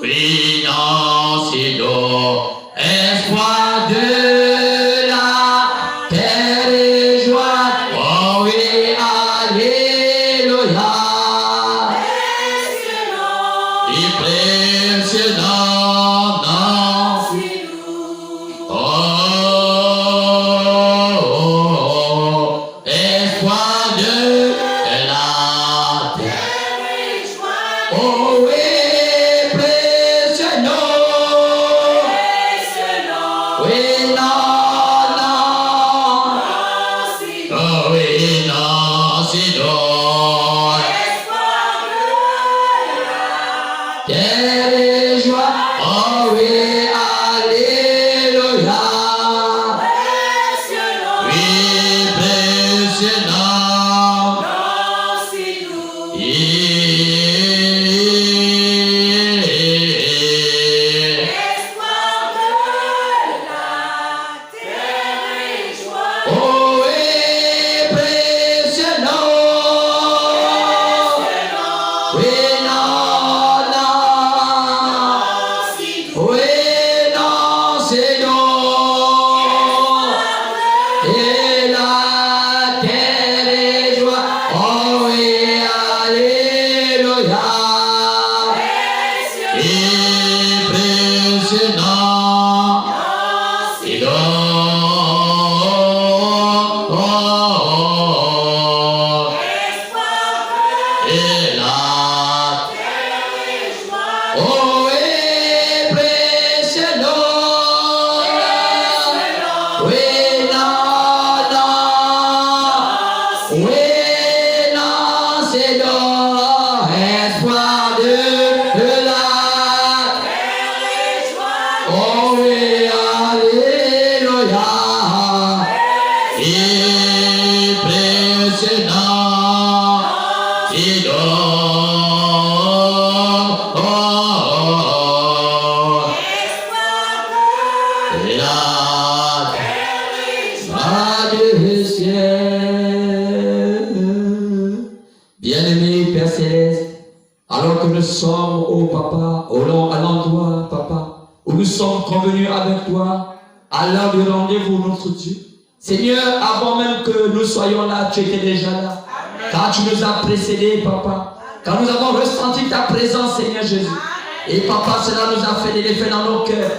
Oui, non, c'est d'eau, espoir de la terre et joie. Oh oui, alléluia. Impressionnant, non. Oh, espoir de la terre. Oh oui. Bien-aimé Père Céleste, alors que nous sommes, oh Papa, à l'endroit, Papa, où nous sommes convenus avec toi, à l'heure de rendez-vous, notre Dieu. Seigneur, avant même que nous soyons là, tu étais déjà là. Car tu nous as précédés, Papa. Car nous avons ressenti ta présence, Seigneur Jésus. Et Papa, cela nous a fait de l'effet dans nos cœurs.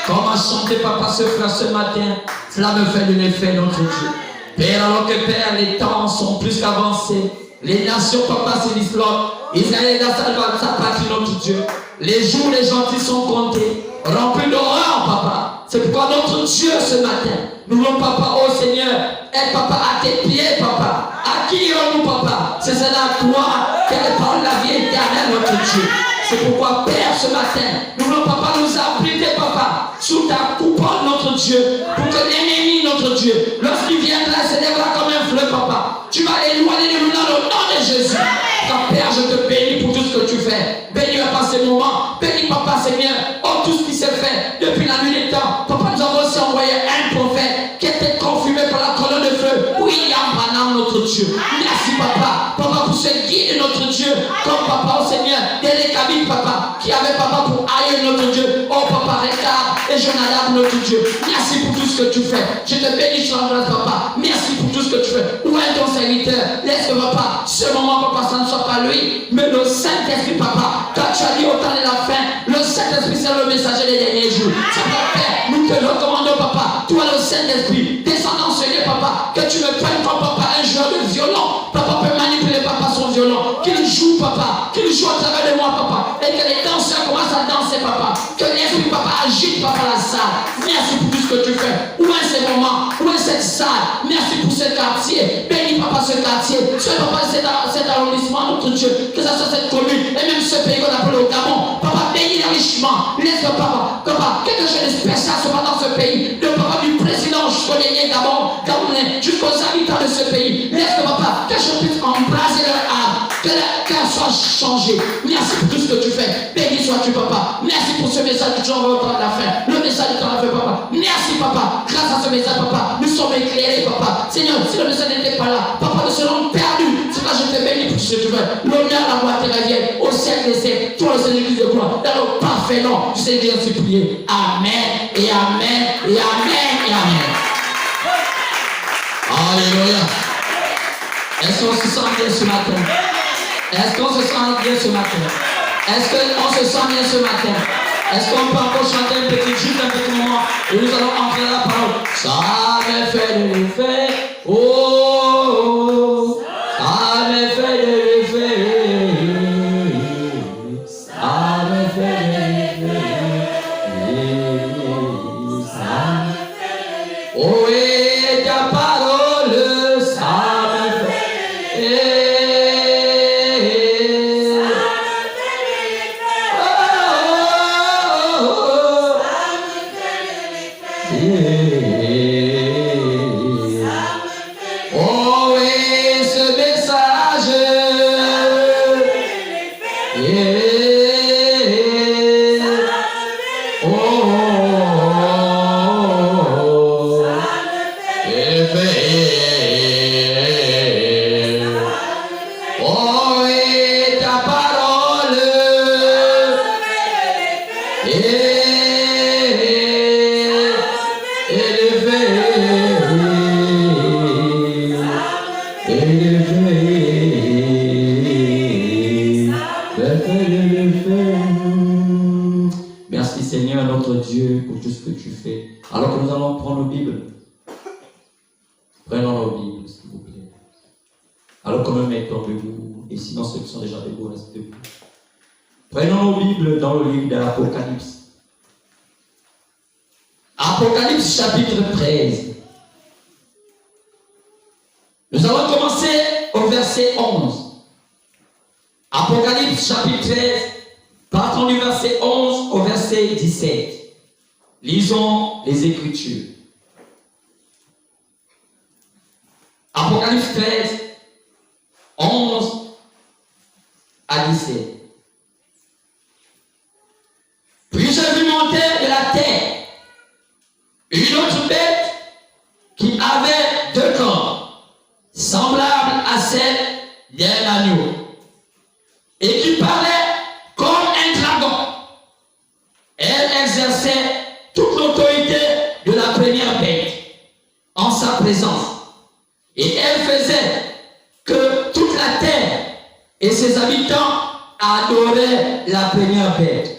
Comme a chanté Papa ce frère ce matin, cela me fait de l'effet, notre Dieu. Père, alors que Père, les temps sont plus qu'avancés. Les nations, Papa, se disloquent. Israël est dans sa patrie, notre Dieu. Les jours, les gentils sont comptés. Remplis d'horreur, Papa. C'est pourquoi notre Dieu, ce matin, nous voulons, Papa, oh Seigneur, être, Papa, à tes pieds, Papa. À qui irons-nous, Papa? C'est cela, toi, qui est par la vie éternelle, notre Dieu. C'est pourquoi, Père, ce matin, nous voulons, Papa, nous abriter, Papa, sous ta coupole, notre Dieu, pour que l'ennemi, notre Dieu, lorsqu'il viendra, se lèvera comme un fleuve, Papa. Tu vas éloigner de nous dans le nom de Jésus. Car Père, je te bénis pour tout ce que tu fais. Bénis, Papa, ces moments. Bénis, Papa, Seigneur, oh, tout ce qui s'est fait depuis la nuit des temps. Papa, nous avons aussi envoyé un prophète qui était confirmé par la colonne de feu. William Branham, notre Dieu. Merci, Papa. Papa, pour ce guide, notre Dieu. Comme Papa, oh Seigneur, des cabines, Papa, qui avait, Papa, pour aïe, notre Dieu. Oh, Papa, Ricard et Jonadab, notre Dieu. Merci pour tout ce que tu fais. Je te bénis sur la grâce, Papa. Merci pour tout ce que tu fais. Où est ton serviteur? Laisse que, Papa, ce moment, Papa, ça ne soit pas lui, mais le Saint-Esprit, Papa. Quand tu as dit au temps de la fin, le Saint-Esprit, c'est le messager des derniers jours. C'est pour Père, nous te recommandons, Papa. Toi, le Saint-Esprit, descendant sur lui, Papa. Que tu ne prennes pas, Papa, un joueur de violon. Papa peut manipuler, Papa, son violon. Qu'il joue, Papa. Qu'il joue à travers de moi, Papa. Et que les danseurs commencent à danser, Papa. Que l'Esprit, Papa, agite, Papa, la salle. Merci pour tout ce que tu fais. Où est ces moments? Où est cette salle? Merci pour ce quartier. Bénis, Papa, ce quartier. Ce, Papa, cet arrondissement, notre Dieu. Que ça soit cette commune. Et même ce pays qu'on appelle le Gabon. Papa, bénis l'enrichissement. Laisse, Papa, quelque chose de spécial se passe dans ce pays. De Papa, du président jusqu'au dernier Gabonais, jusqu'aux habitants de ce pays. Laisse, Papa, que je puisse embraser leur âme. Que leur cœur soit changé. Merci pour tout ce que tu fais. Béni sois-tu, Papa. Merci pour ce message que tu envoies au temps de la fin. Le message que tu as fait, Papa. Merci, Papa. Grâce à ce message, Papa, nous sommes éclairés, Papa. Seigneur, si le message n'était pas là, Papa, nous serons perdus. C'est là que je te bénis pour ce que tu fais. L'honneur, la gloire te revienne. Au ciel siècles des siècles. Toi, le Seigneur Christ de gloire, dans le parfait nom du Seigneur Jésus prier. Amen, et amen, et amen, et amen. Alléluia. Est-ce qu'on se sent bien ce matin? Est-ce qu'on se sent bien ce matin? Est-ce qu'on se sent bien ce matin? Est-ce qu'on peut encore chanter juste un petit moment et nous allons entrer dans la parole? Ça me fait de l'effet. Oh, ça me fait de l'effet. Ça me fait de l'effet. Oh, et ta parole, ça me fait de l'effet. Oh, et ce message, oh, et ta parole, merci Seigneur notre Dieu pour tout ce que tu fais. Alors que nous allons prendre nos Bibles. Prenons nos Bibles, s'il vous plaît. Alors que nous mettons debout, et sinon ceux qui sont déjà debout, restent debout. Prenons nos Bibles dans le livre de l'Apocalypse. Apocalypse chapitre 13. Nous allons commencer au verset 11. Apocalypse chapitre 13, partons du verset 11 au verset 17. Lisons les Écritures. Apocalypse 13, 11 à 17. Puis j'ai vu monter de la terre une autre bête qui avait deux cornes, semblables à celle d'un agneau, et qui parlait comme un dragon. Elle exerçait toute l'autorité de la première bête en sa présence. Et elle faisait que toute la terre et ses habitants adoraient la première bête,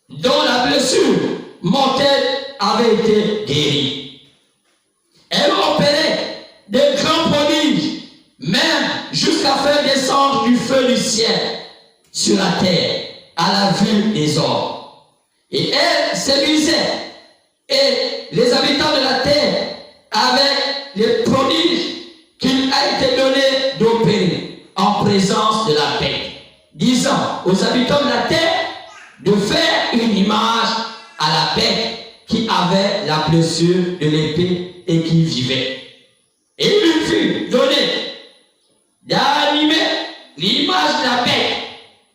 dont la blessure mortelle avait été guérie. Elle opérait de grands prodiges, même jusqu'à faire descendre du feu du ciel sur la terre à la vue des hommes. Et elle séduisait et les habitants de la terre avec les prodiges qu'il a été donné d'opérer en présence de la bête, disant aux habitants de la terre de faire une image à la bête qui avait la blessure de l'épée et qui vivait. Et il lui fut donné d'animer l'image de la bête,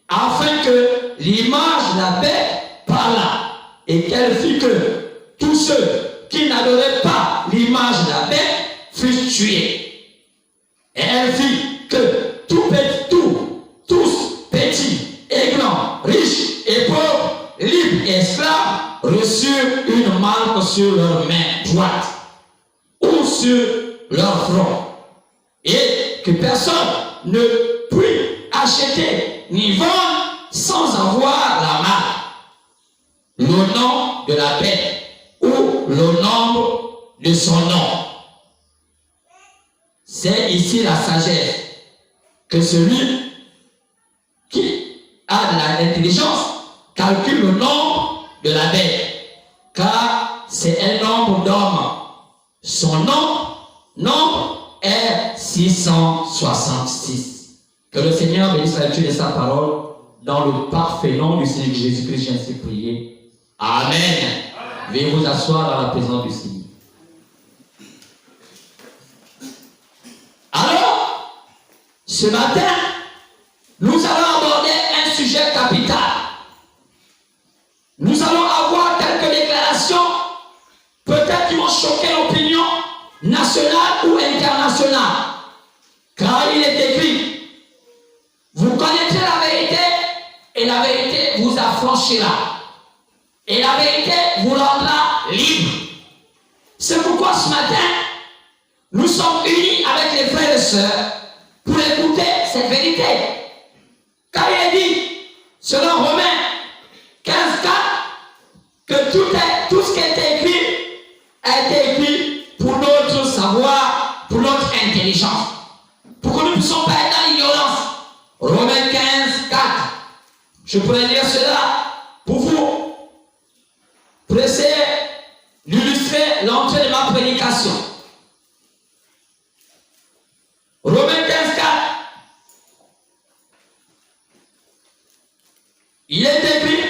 afin que l'image de la bête parlât, et qu'elle fit que tous ceux qui n'adoraient pas l'image de la bête fussent tués. Et elle fit que tous, petits et grands, riches et pauvres, libres et esclaves, reçurent une marque sur leur main droite ou sur leur front, et que personne ne puisse acheter ni vendre sans avoir la marque, le nom de la bête ou le nombre de son nom. C'est ici la sagesse, que celui qui a de l'intelligence calcule le nombre de la bête, car c'est un nombre d'hommes. Son nombre est 666. Que le Seigneur bénisse la lecture de sa parole dans le parfait nom du Seigneur Jésus-Christ. J'ai ainsi prié. Amen. Veuillez vous asseoir dans la présence du Seigneur. Alors, ce matin, nous allons aborder un sujet capital. Nous allons avoir quelques déclarations, peut-être qui vont choquer l'opinion nationale ou internationale. Car il est écrit, vous connaîtrez la vérité et la vérité vous affranchira. Et la vérité vous rendra libre. C'est pourquoi ce matin, nous sommes unis avec les frères et sœurs pour écouter cette vérité. Car il est dit, selon Romains 15:4, que tout ce qui a été écrit a été écrit pour notre savoir, pour notre intelligence, pour que nous ne puissions pas être dans l'ignorance. Romains 15:4. Je pourrais lire cela pour vous, pour essayer d'illustrer l'entrée de ma prédication. Romains 15:4. Il est écrit,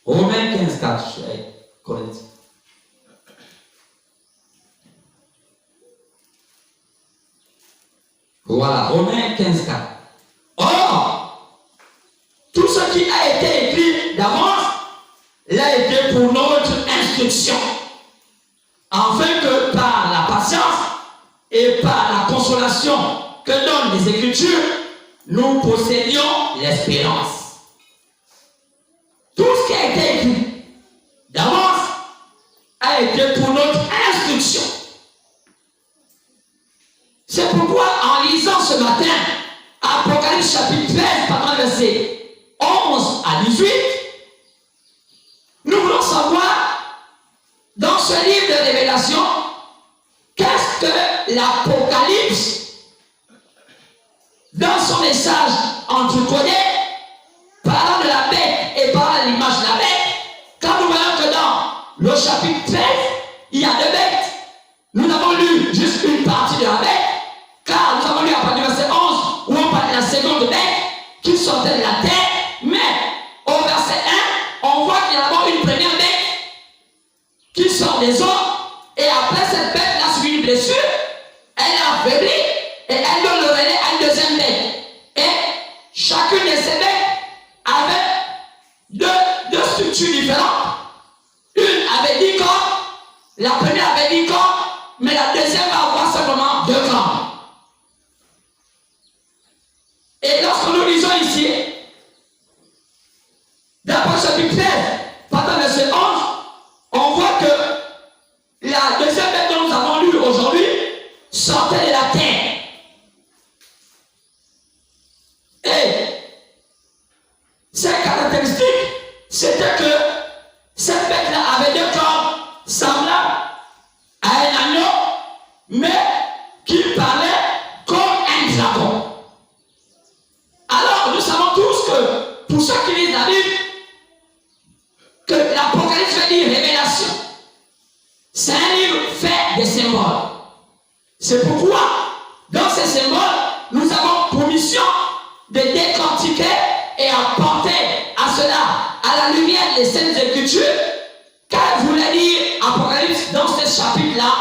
Romains 15:4, Corinthiens. Voilà, Romains 15:4. Or, tout ce qui a été écrit d'avance l'a été pour notre instruction, afin que par la patience et par la consolation que donnent les Écritures, nous possédions l'espérance. Tout ce qui a été écrit d'avance a été pour notre instruction. C'est pourquoi en lisant ce matin Apocalypse chapitre 13, verset 11 à 18, nous voulons savoir dans ce livre de révélation qu'est-ce que l'Apocalypse, dans son message entrecodé, parlant de la bête et parlant de l'image de la bête, quand nous voyons que dans le chapitre 13, il y a deux bêtes. Nous avons lu juste une partie de la bête, car nous avons lu à partir du verset 11, où on parle de la seconde bête qui sortait de la terre, mais au verset 1, on voit qu'il y a d'abord une première bête qui sort des eaux, et après cette bête a subi une blessure, elle est affaiblie, et elle donne le relais à une deuxième bête. Et chacune de ces bêtes avait deux structures différentes. Une avait 10 corps, la première avait 10 corps, mais la deuxième va avoir simplement 2 corps. Et lorsque nous lisons ici, d'après chapitre 13, partant verset 11, on voit que la deuxième bête dont nous avons lu aujourd'hui sortait de la terre. Et ses caractéristiques, c'était que cette bête-là avait 2 corps semblables à un agneau, mais qui parlait comme un dragon. Alors, nous savons tous que, pour ceux qui lisent la Bible, que l'Apocalypse veut dire révélation. C'est un livre fait de symboles. C'est pourquoi, dans ces symboles, nous avons pour mission de décortiquer et apporter à cela, à la lumière des Saintes Écritures, car voulait dire Apocalypse dans ce chapitre-là,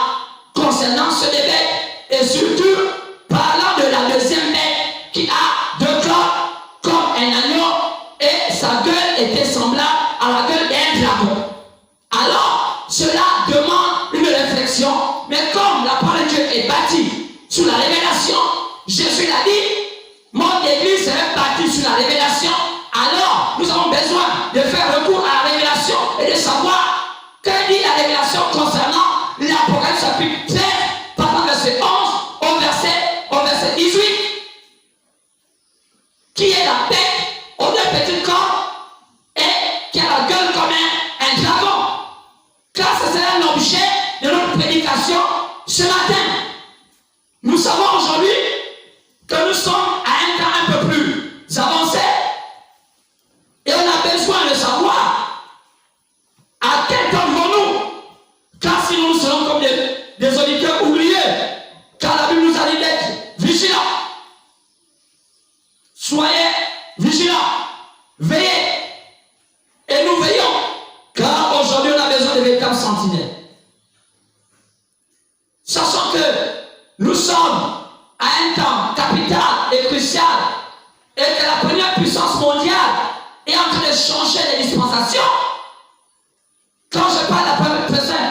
concernant ce bête, et surtout parlant de la deuxième bête qui a 2 corps comme un agneau, et sa gueule était semblable à la gueule d'un dragon. Alors, cela demande une réflexion, mais comme la parole de Dieu est bâtie sur la révélation, Jésus l'a dit, mon église est bâtie sur la révélation, alors nous avons besoin de faire recours à la révélation et de savoir que dit la révélation concernant l'Apocalypse chapitre 13, partant verset 11 au verset 18, qui est la bête aux 2 petits corps et qui a la gueule comme un dragon. Car ce sera l'objet de notre prédication ce matin. Nous savons aujourd'hui que nous sommes à un temps un peu plus avancé et on a besoin de savoir à quel temps vont-nous, car sinon nous serons comme des auditeurs oubliés, car la Bible nous a dit d'être vigilants. Soyez vigilants, veillez, et nous veillons, car aujourd'hui on a besoin de véritables sentinelles. Sachant que nous sommes à un temps capital et crucial, et que la première puissance mondiale est en train de changer les dispensations. Quand je parle de la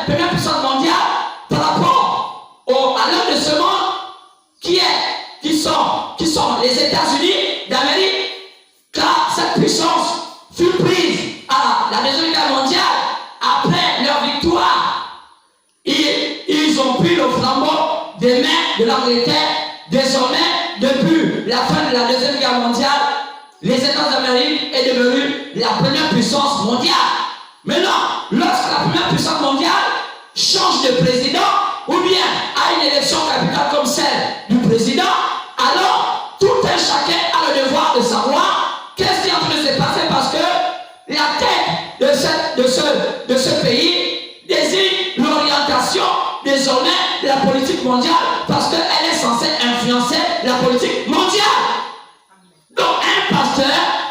première puissance mondiale, par des mains de l'Angleterre. Désormais, depuis la fin de la Deuxième Guerre mondiale, les États d'Amérique est devenue la première puissance mondiale. Maintenant, lorsque la première puissance mondiale change de président, ou bien à une élection capitale comme celle du président, alors tout un chacun a le devoir de savoir qu'est-ce qui est en train de se passer, parce que la tête de ce pays désigne l'orientation désormais de la politique mondiale, parce qu'elle est censée influencer la politique mondiale. Donc un pasteur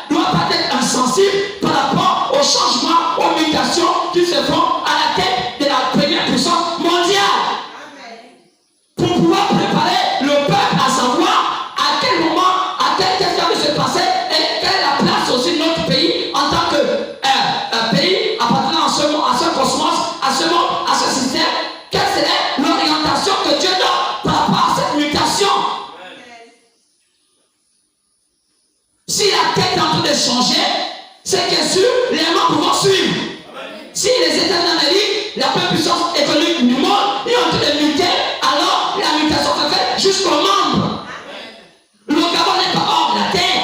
ne doit pas être insensible par rapport aux changements, aux mutations qui se font à la tête de la première puissance mondiale. Pour pouvoir préparer le peuple à savoir à quel moment, à quel temps va se passer et quelle est la place aussi de notre pays en tant que pays appartenant à ce cosmos, à ce monde, à ce système. Quelle serait l'orientation que Dieu donne par rapport à cette mutation? Si la tête est en train de changer, c'est que sûr, les membres vont suivre. Si les États d'Amérique, la plus puissance économique du monde, est en train de muter, alors la mutation se fait jusqu'aux membres. Le Gabon n'est pas hors de la terre.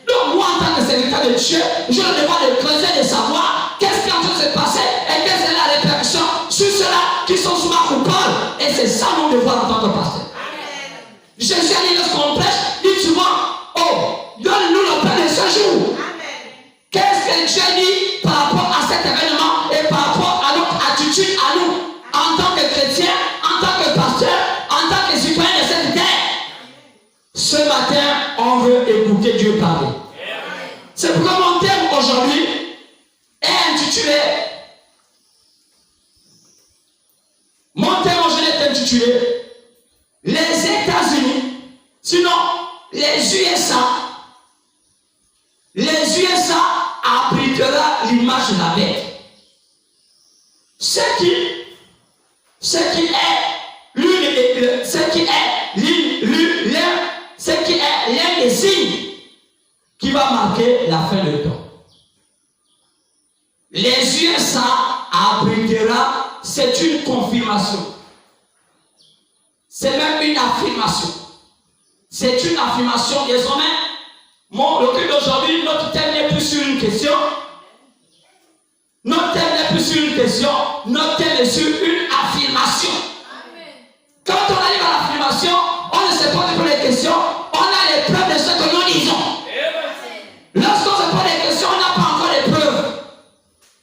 Donc moi, en tant que serviteur de Dieu, je le devoir de creuser, de savoir qu'est-ce qui est en train de se passer et quelle est la répercussion sur ceux-là qui sont sous ma coupole. Et c'est ça mon devoir en tant que pasteur. Jésus a dit, lorsqu'on prêche, dit souvent, oh, donne-nous le pain de ce jour. Qu'est-ce que Dieu dit par rapport à cet événement et par rapport à notre attitude à nous, en tant que chrétiens, en tant que pasteurs, en tant que citoyens de cette terre? Ce matin, on veut écouter Dieu parler. C'est pourquoi mon thème aujourd'hui est intitulé, les États-Unis, sinon les USA abritera l'image de la bête. Ce qui est l'un des signes qui va marquer la fin de temps. Les USA abritera, c'est une confirmation. C'est même une affirmation. C'est une affirmation désormais. Le culte d'aujourd'hui, notre thème n'est plus sur une question. Notre thème n'est plus sur une question. Notre thème est sur une affirmation. Quand on arrive à l'affirmation, on ne se pose pas les questions. On a les preuves de ce que nous disons. Lorsqu'on se pose des questions, on n'a pas encore les preuves.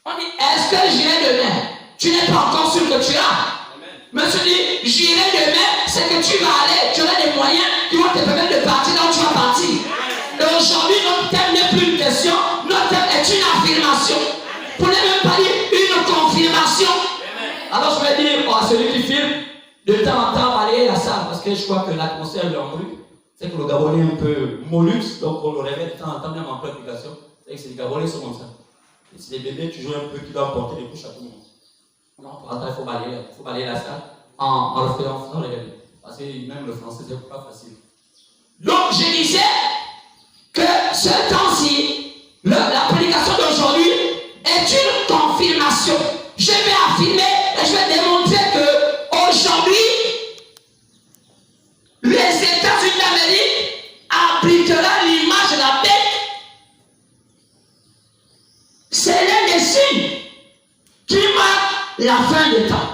On dit, est-ce que j'irai demain? Tu n'es pas encore sûr que tu as. Mais tu dis, j'irai demain, c'est que tu vas aller, tu auras des moyens qui vont te permettre de partir là où tu vas partir. Et aujourd'hui, notre thème n'est plus une question, notre thème est une affirmation. Pour ne même pas dire une confirmation. Alors je vais dire à celui qui filme, de temps en temps, balayer la salle, parce que je crois que l'atmosphère est en bruit. C'est que le Gabonais est un peu mollusque, donc on le réveille de temps en temps, même en préoccupation. C'est que les Gabonais sont comme ça. Et c'est des bébés toujours un peu qui doivent porter des couches à tout le monde. Non, il faut balayer la salle en le faisant les bébés. Parce que même le français, c'est pas facile. Donc je disais que ce temps-ci, la prédication d'aujourd'hui est une confirmation. Je vais affirmer et je vais démontrer que aujourd'hui, les États-Unis d'Amérique appliqueront l'image de la bête. C'est l'un des signes qui marque la fin des temps.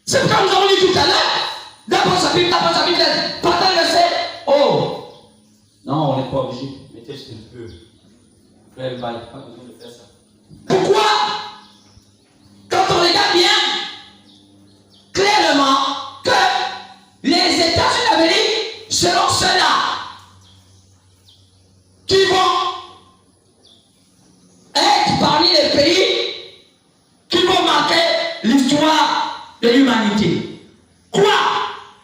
C'est comme nous avons dit tout à l'heure, d'abord chapitre, partant le verset. Oh! Non, on n'est pas obligé. Mettez juste un peu. Frère, il n'y a pas besoin de faire ça. Pourquoi? Quand on regarde bien, clairement, que les États-Unis d'Amérique seront ceux-là qui vont être parmi les pays qui vont marquer l'histoire de l'humanité. Quoi?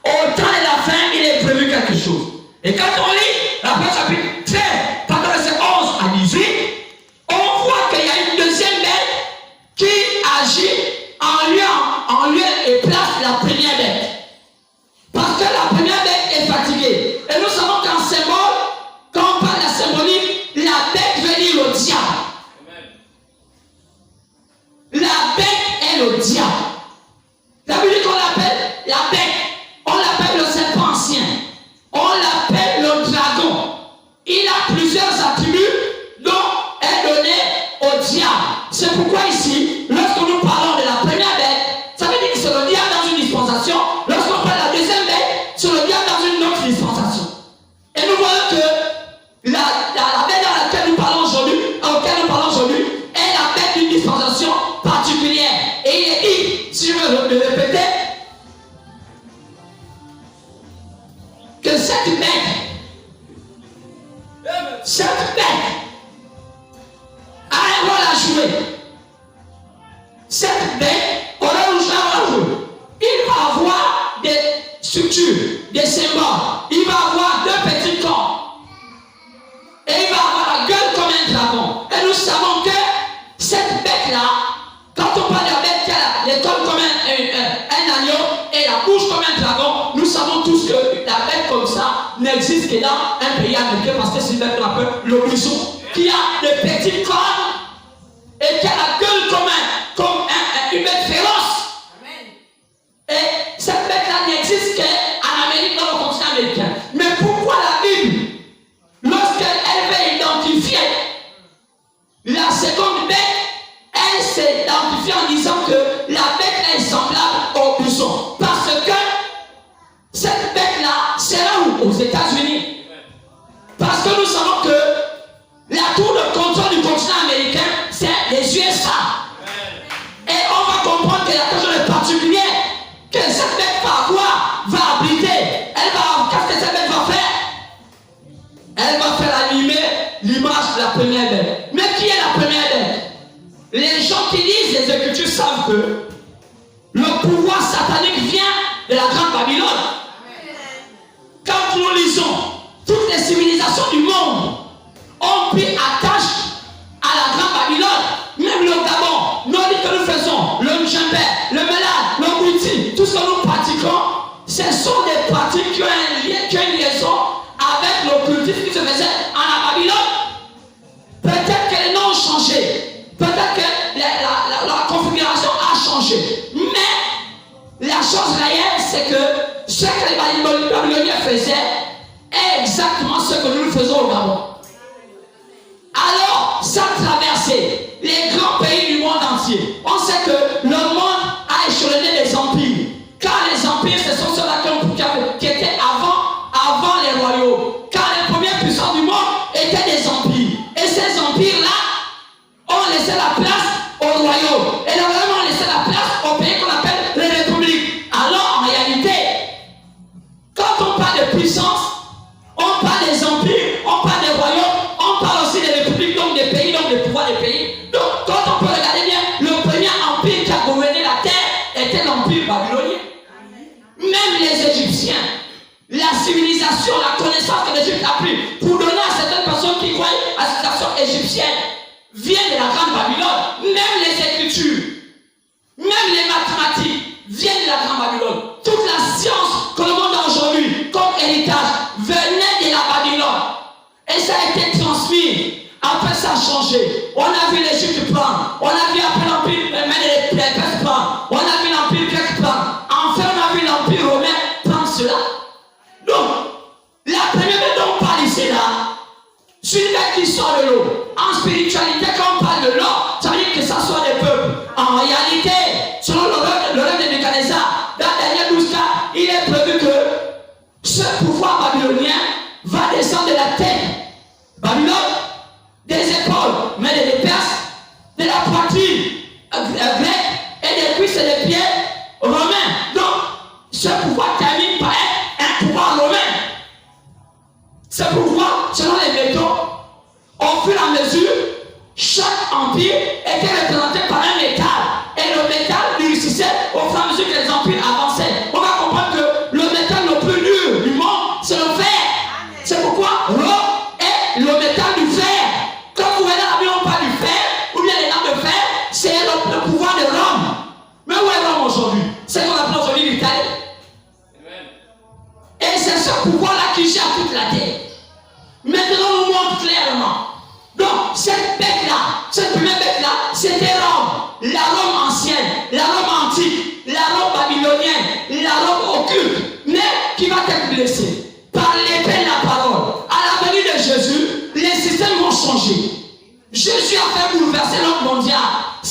Au temps de la fin, il est prévu quelque chose. Et quand on lit la page chapitre 13, partant de verset 11 à 18, on voit qu'il y a une deuxième bête qui agit en lieu et place de la première bête. Parce que la première bête est fatiguée. Et nous savons qu'en symbole, quand on parle de la symbolique, la bête veut dire le diable. La bête est le diable. La Bible dit pourquoi ici, lorsque nous parlons de la première bête, ça veut dire que c'est le diable dans une dispensation. Lorsqu'on parle de la deuxième bête, c'est le diable dans une autre dispensation. Et nous voyons que la bête dans laquelle nous parlons aujourd'hui, est la bête d'une dispensation particulière. Et il est dit, si je veux le répéter, que cette bête a un rôle à jouer. Cette bête aura un rôle à jouer. Il va avoir des structures, des symboles. Il va avoir deux petits corps. Et il va avoir la gueule comme un dragon. Et nous savons que cette bête-là, quand on parle de la bête qui a les cornes comme un agneau et la bouche comme un dragon, nous savons tous que la bête comme ça n'existe que dans un pays américain parce que c'est une bête qu'on appelle le muson, qui a des petits cornes et qui a la gueule comme une bête féroce. Et cette bête-là n'existe qu'en Amérique, dans le continent américain. Mais pourquoi la Bible, lorsqu'elle veut identifier la seconde bête, elle s'identifie en disant que la bête est semblable au buisson? Parce que cette bête-là, c'est là où? Aux États-Unis. Parce que nous savons que la tour de contrôle du continent américain, c'est les USA. Et on va comprendre que la chose est particulière, que cette bête va avoir, va abriter. Qu'est-ce que cette bête va faire? Elle va faire animer l'image de la première bête. Mais qui est la première bête? Les gens qui lisent les Écritures savent que le pouvoir satanique vient de la grande Babylone. Quand nous lisons toutes les civilisations du monde ont pris attache à la grande Babylone, même le Gabon, nos lits que nous faisons, le Djembé, le Melad, le Bouti, tout ce que nous pratiquons, ce sont des pratiques qui ont une liaison avec l'occultisme qui se faisait en Babylone. Peut-être que les noms ont changé, peut-être que la configuration a changé, mais la chose réelle, c'est que ce que les Babyloniens faisaient est exactement ce que nous faisons au Gabon. Alors, ça a traversé les grands pays du monde entier. On sait que le monde a échelonné les empires. Car les empires, ce sont ceux-là qui étaient avant les royaumes. Car les premières puissances du monde étaient des empires. Et ces empires-là ont laissé la place aux royaumes. Et les royaumes ont laissé la place aux pays qu'on appelle les républiques. Alors, en réalité, quand on parle de puissance, on parle des empires, on parle des royaumes, on parle aussi des républiques, donc des pays, donc des pouvoirs des pays. Donc, quand on peut regarder bien, le premier empire qui a gouverné la terre était l'empire babylonien. Même les Égyptiens, la civilisation, la connaissance que l'Égypte a pris pour donner à certaines personnes qui croient à la civilisation égyptienne vient de la grande Babylone. Même les Écritures, même les mathématiques viennent de la grande Babylone. Toute la science que le monde a aujourd'hui comme héritage venait de la Babylone. Et ça a été transmis. Après ça a changé. On a vu l'Égypte prendre. On a vu après l'Empire les Perses prendre. On a vu l'Empire grec prendre. Enfin on a vu l'Empire romain prendre cela. Donc, la première bête dont on parle ici là, c'est une bête qui sort de l'eau. En spiritualité, quand on parle de l'eau, ça veut dire que ça sort des peuples. En réalité, selon le rêve de Nebuchadnezzar, dans Daniel 12, il est prévu que ce pouvoir babylonien va descendre de la terre. Babylone, des épaules, mais des Perses, de la poitrine grecque et des cuisses et des pieds romains. Donc, ce pouvoir termine par être un pouvoir romain. Ce pouvoir, selon les métaux, au fur et à mesure, chaque empire était représenté par un métal. Et le métal réussissait au fur et à mesure que les empires avançaient. On va comprendre que le métal le plus dur du monde, c'est le fer. C'est pourquoi l'or est le métal du fer. Quand vous regardez la Bible, on parle du fer, ou bien les lames de fer, c'est le pouvoir de Rome. Mais où est Rome aujourd'hui? C'est ce qu'on appelle aujourd'hui l'Italie. Et c'est ce pouvoir-là qui gère toute la terre. Maintenant, on nous montre clairement. Donc, cette bête-là, cette première bête-là, c'était Rome. La Rome ancienne, la Rome antique, la Rome babylonienne, la Rome occulte, mais qui va être blessée par l'épée de la parole. À la venue de Jésus, les systèmes vont changer. Jésus a fait bouleverser l'ordre mondial.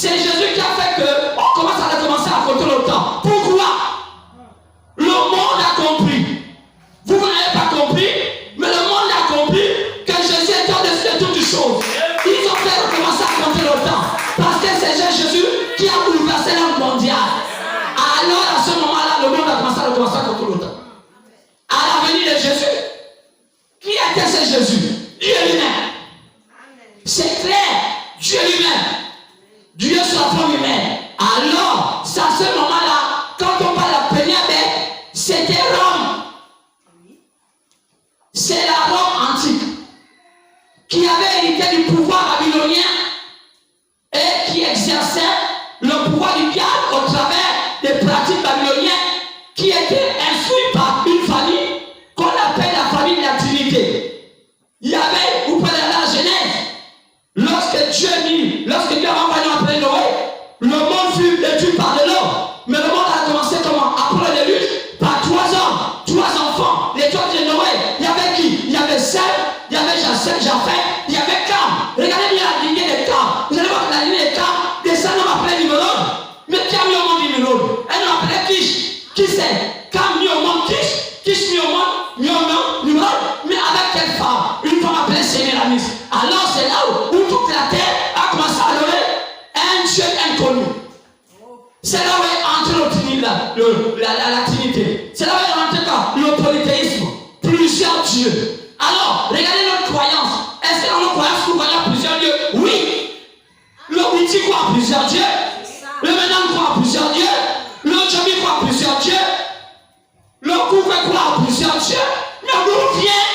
C'est Jésus qui a fait qu'on commence à recommencer à compter le temps. Pourquoi? Le monde a compris. Vous n'avez pas compris, mais le monde a compris que Jésus était au-dessus de toutes les choses. Ils ont fait recommencer à compter le temps. Parce que c'est Jésus qui a bouleversé l'ordre mondial. Alors à ce moment-là, le monde a commencé à recommencer à compter le temps. À la venue de Jésus, qui était ce Jésus? Dieu lui-même. C'est clair, Dieu lui-même. Dieu sur la forme humaine. Alors, c'est à ce moment-là, quand on parle de la première bête, c'était Rome. C'est la Rome antique qui avait hérité du pouvoir babylonien et qui exerçait le pouvoir du diable au travers des pratiques babyloniennes qui étaient instruites par une famille qu'on appelle la famille de la Trinité. Il y avait, vous pouvez aller à la Genèse, lorsque Dieu a envoyé après Noé, le monde fut détruit par de l'eau. Mais le monde a commencé comment? Après le déluge, par 3 hommes, 3 enfants. Les 3 de Noé, il y avait qui? Il y avait Sem, il y avait Japheth, il y avait Cam. Regardez bien la lignée des Cam. Vous allez voir que la lignée des Cam descend, on appelait Nimrod. Mais qui a mis au monde Nimrod? Elle nous appelait Kish. Qui c'est? Cam mis au monde Kish mis au monde Nimrod. Mais avec quelle femme? Une femme appelée Sémiramis. Alors c'est là où toute la terre a commencé à adorer un Dieu inconnu. C'est là où est entré la Trinité. C'est là où est rentré le polythéisme. Plusieurs dieux. Alors, regardez notre croyance. Est-ce que dans nos croyances, nous croyons à plusieurs dieux? Oui. Le Witi croit à plusieurs dieux. Le Menan croit à plusieurs dieux. Le Djomi croit à plusieurs dieux. Le Kouvé croit à plusieurs dieux. Mais d'où vient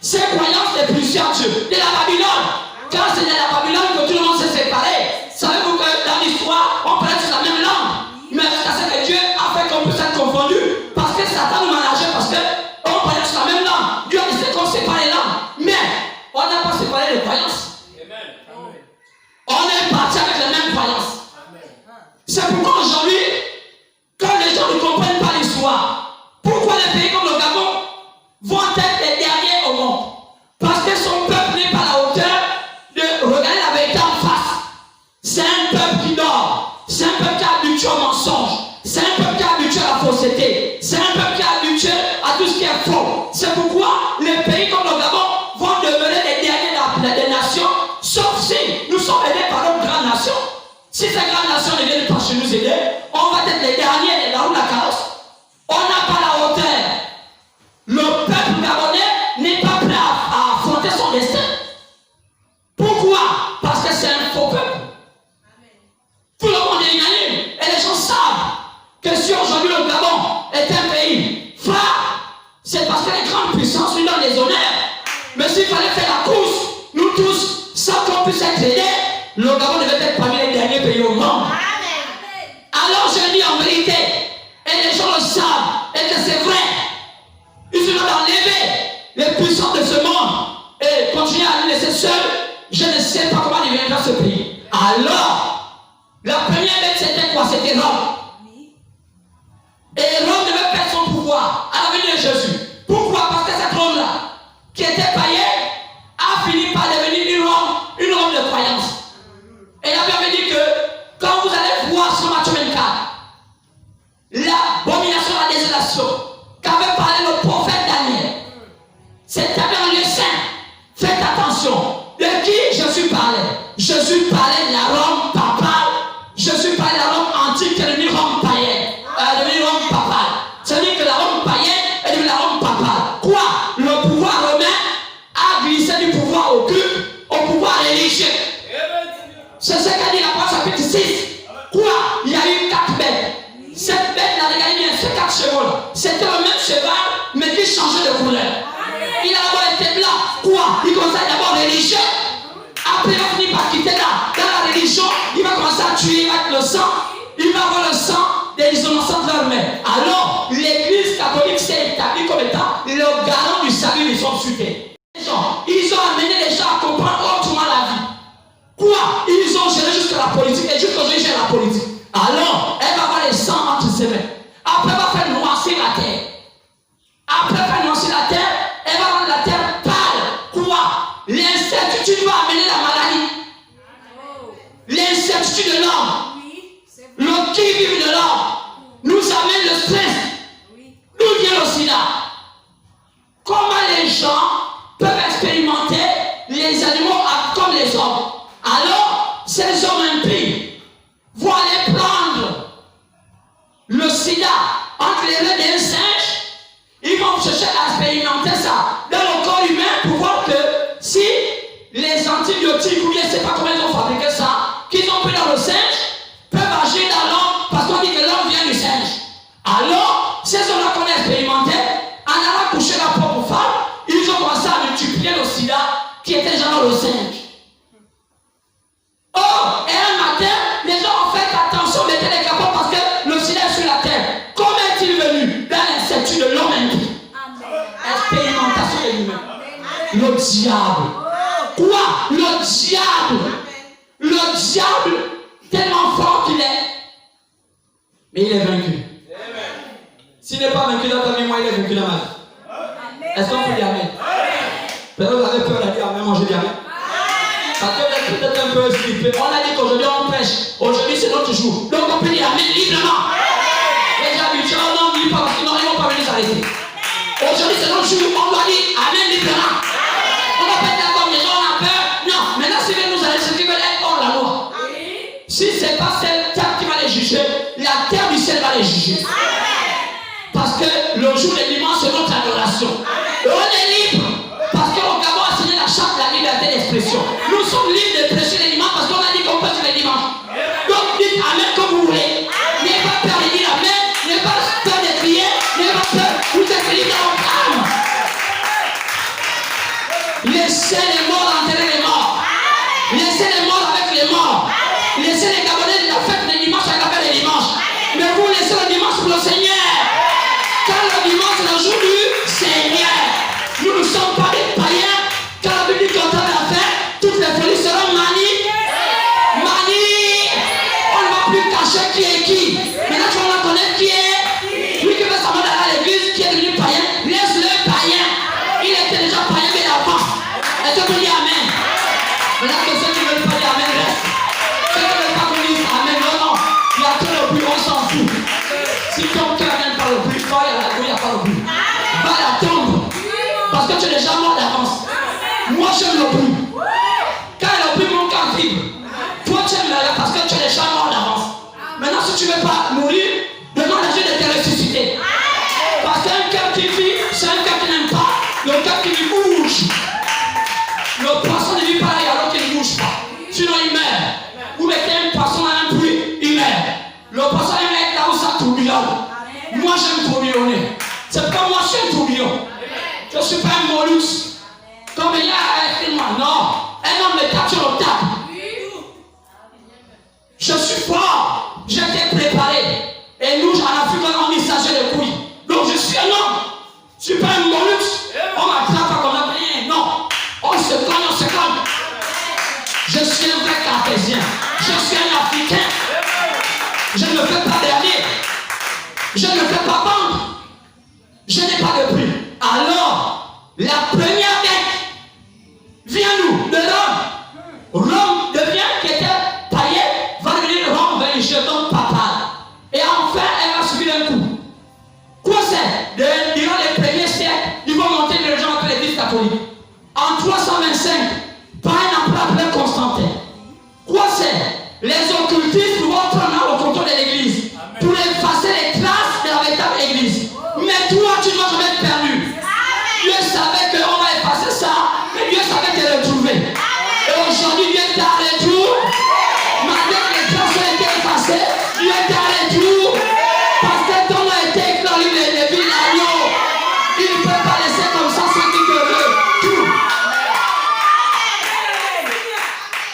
ces croyances de plusieurs dieux? De la Babylone. Car c'est de la Babylone que tout le monde s'est séparé. Savez-vous que dans l'histoire, on parle tous la même langue. Mais c'est que Dieu a fait qu'on puisse être confondu. Parce que Satan nous mélangeait, parce qu'on parlait tous la même langue. Dieu a dit qu'on sépare les langues. Mais on n'a pas séparé les croyances. On est parti avec les mêmes croyances. C'est pourquoi aujourd'hui, quand les gens ne comprennent pas l'histoire, pourquoi les pays comme le Gabon vont être les derniers au monde? Parce que son peuple n'est pas à la hauteur de regarder la vérité en face. C'est un peuple qui dort. C'est un peuple qui est habitué au mensonge. C'est un peuple qui est habitué à la fausseté. C'est un peuple qui est habitué à tout ce qui est faux. C'est pourquoi les pays comme le Gabon vont demeurer les derniers des nations, sauf si nous sommes aidés par d'autres grandes nations. Si ces grandes nations ne viennent pas chez nous aider, on va être les derniers de la roue de la carrosse. On n'a pas la hauteur. Le peuple gabonais n'est pas prêt à affronter son destin. Pourquoi? Parce que c'est un faux peuple. Tout le monde est unanime. Et les gens savent que si aujourd'hui le Gabon est un pays phare, c'est parce que les grandes puissances lui donnent des honneurs. Mais s'il fallait faire la course, nous tous, sans qu'on puisse être aidés, le Gabon devait être parmi les derniers pays au monde. Alors je dis en vérité, et les gens le savent, et que c'est vrai, ils se doivent enlever les puissances de ce monde et continuer à nous laisser seuls. Je ne sais pas comment il viendra ce pays. Alors, la première bête c'était quoi? C'était Rome. Et Rome devait perdre son pouvoir à la venue de Jésus. Pourquoi? Parce que cette Rome-là, qui était païenne, a fini par devenir une Rome de croyance. Et la Bible dit que quand vous allez voir sur Matthieu 24, l'abomination de la désolation qu'avait parlé le prophète Daniel, c'était dans le lieu saint. Faites attention. De qui Jésus parlait? Jésus parlait de la Rome papale. Jésus parlait de la Rome antique qui est devenue Rome païenne. Devenue Rome papale. C'est-à-dire que la Rome païenne est devenue la Rome papale. Quoi? Le pouvoir romain a glissé du pouvoir occulte au pouvoir religieux. C'est ce qu'a dit la parole chapitre 6. Quoi? Il y a eu 4 bêtes. Cette bête-là, regardez bien, ces 4 chevaux, c'était le même cheval, mais qui changeait de couleur. Il a d'abord été blanc. Quoi? Il commençait d'abord religieux. Après, il va finir par quitter dans la religion. Il va commencer à tuer avec le sang. Il va avoir le sang des innocents de leur main. Alors, l'église catholique s'est établie comme étant le garant du salut des hommes suités. Ils ont amené les gens à comprendre autrement la vie. Quoi? Ils ont géré jusqu'à la politique. Et jusqu'aujourd'hui, ils gèrent la politique. Alors, elle va avoir les sangs entre ses mains. Après, elle va faire noircir la terre. Après faire noircir la terre, elle va rendre la terre pâle. Quoi? L'incertitude va amener la maladie. L'incertitude de l'homme diable. Quoi? Le diable. Le diable, tellement fort qu'il est. Mais il est vaincu. S'il n'est pas vaincu dans ta vie, moi, il est vaincu dans ma vie. Est-ce qu'on peut dire amen? Peut-être vous avez peur de dire amen, moi je dis amen. Parce que vous êtes peut-être un peu flippé. On a dit qu'aujourd'hui on prêche. Aujourd'hui c'est notre jour. Donc on peut dire amen librement. Les habitués, on n'en dit pas parce qu'ils n'ont pas venir s'arrêter. Aujourd'hui c'est notre jour. On doit dire amen librement. On va pas être comme les gens, on a peur. Non, maintenant si nous allons, ceux qui veulent être hors la loi. Si ce n'est pas cette terre qui va les juger, la terre du ciel va les juger. Parce que le jour de dimanche, c'est notre adoration. Et on est libre. Parce qu'au Gabon a signé la charte de la liberté d'expression. Nous sommes libres de prêcher les dimanches parce qu'on a dit qu'on prêche les dimanches. Donc dites amen comme vous voulez. N'ayez pas peur de dire amen. N'ayez pas peur de crier. N'ayez pas peur. Vous êtes libres dans votre âme. Laissez les morts enterrer les morts. Laissez les morts avec les morts. Laissez les Gabonais de la fête les dimanches avec la fête les dimanches. Mais vous laissez le dimanche pour le Seigneur. Car le dimanche c'est le jour du Seigneur. Nous ne sommes pas des païens. Car la Bible dit qu'au temps de la fête, toutes les folies seront manies. Manies. On ne va plus cacher qui est qui. Maintenant tu vas connaître qui est. Lui qui veut s'en aller à l'église, qui est devenu païen, laisse-le païen. Il était déjà païen mais avant. Est-ce que tu dis amen? Maintenant que ceux qui ne veulent pas dire amen restent. Ceux qui ne veulent pas qu'on dise amen, non, non. Il y a que le bruit, on s'en fout. Si ton cœur n'aime pas le bruit, il n'y a pas le bruit. Va à la tombe. Parce que tu es déjà mort d'avance. Moi j'aime le bruit. Quand il y a le bruit, mon cœur vibre. Toi tu aimes le parce que tu es déjà mort d'avance. Maintenant si tu ne veux pas mourir, demande à Dieu de te ressusciter. Parce qu'un cœur qui vit, c'est un cœur qui n'aime pas. Le cœur qui bouge. Le poisson ne vit pas là, il y a l'autre qui ne bouge pas. Sinon il meurt. Vous mettez un poisson dans un puits, il meurt. Le poisson aime être là où ça tourbillonne. Moi j'aime tourbillonner. C'est pas moi, je suis un tourbillon. Je ne suis pas un mollusque. Comme il y a écrit moi. Non. Un homme me tape sur le table. Je suis fort. J'ai été préparé. Et nous, en Afrique, on dit ça, j'ai le couilles. Donc je suis un homme. Je ne suis pas un mollusque. On m'attrape pas comme un. Non. On se cogne, on se cogne. Je suis un vrai cartésien. Je suis un Africain. Je ne me fais pas dernier. Je ne me fais pas vendre. Je n'ai pas de prix. Alors, la première bête vient nous de Rome. Rome devient, qui était païen, va devenir Rome, va une jeton papale. Et enfin, elle va subir un coup. Quoi c'est? Durant les premiers siècles, ils vont monter les gens avec l'église catholique. En 325, par un empereur Constantin. Quoi c'est? Les occultistes vont prendre au contrôle de l'église pour effacer les traces de la véritable église. Mais toi, tu ne vas jamais être perdu. Dieu savait qu'on va effacer ça, mais Dieu savait te retrouver. Et aujourd'hui, Dieu t'a retrouvé. Malgré que les traces ont été effacées, Dieu t'a retrouvé. Parce que ton nom a été écrit dans le livre de vie, l'agneau. Il ne peut pas laisser comme ça sans qu'il te retrouve.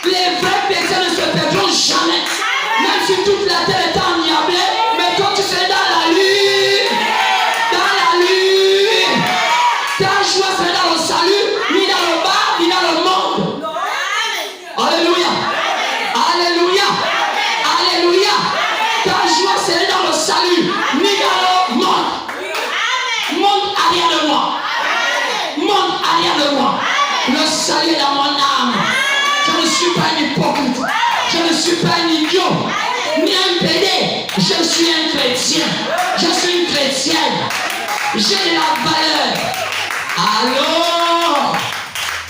Les vrais chrétiens ne se perdront jamais. Même si toute la terre est enniablée, mais toi tu serais dans la lune. Dans la lune. Ta joie serait dans le salut, ni dans le bas, ni dans le monde. Alléluia. Alléluia. Alléluia. Ta joie serait dans le salut, ni dans le monde. Monde arrière de moi. Monde arrière de moi. Le salut est dans mon âme. Je ne suis pas un hypocrite. Je ne suis pas un idiot. Ni un pédé. Je suis un chrétien. Je suis une chrétienne. J'ai de la valeur. Alors,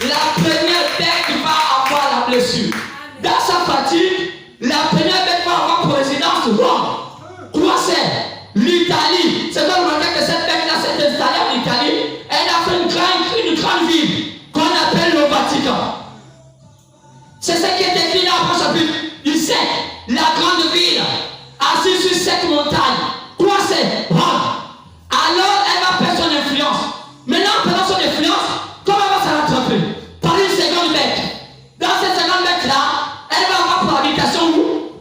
la première bête va avoir la blessure. Dans sa fatigue, la première bête va avoir pour résidence Rome. Quoi c'est? L'Italie. C'est donc le fait que cette bête-là s'est installée en Italie. Elle a fait une grande ville qu'on appelle le Vatican. C'est ce qui est écrit dans le chapitre 17. La grande ville, assise sur cette montagne. Quoi c'est? Rome. Alors elle va perdre son influence. Maintenant, pendant son influence, comment elle va se rattraper? Par une seconde bête. Dans cette seconde bête-là, elle va avoir pour habitation où?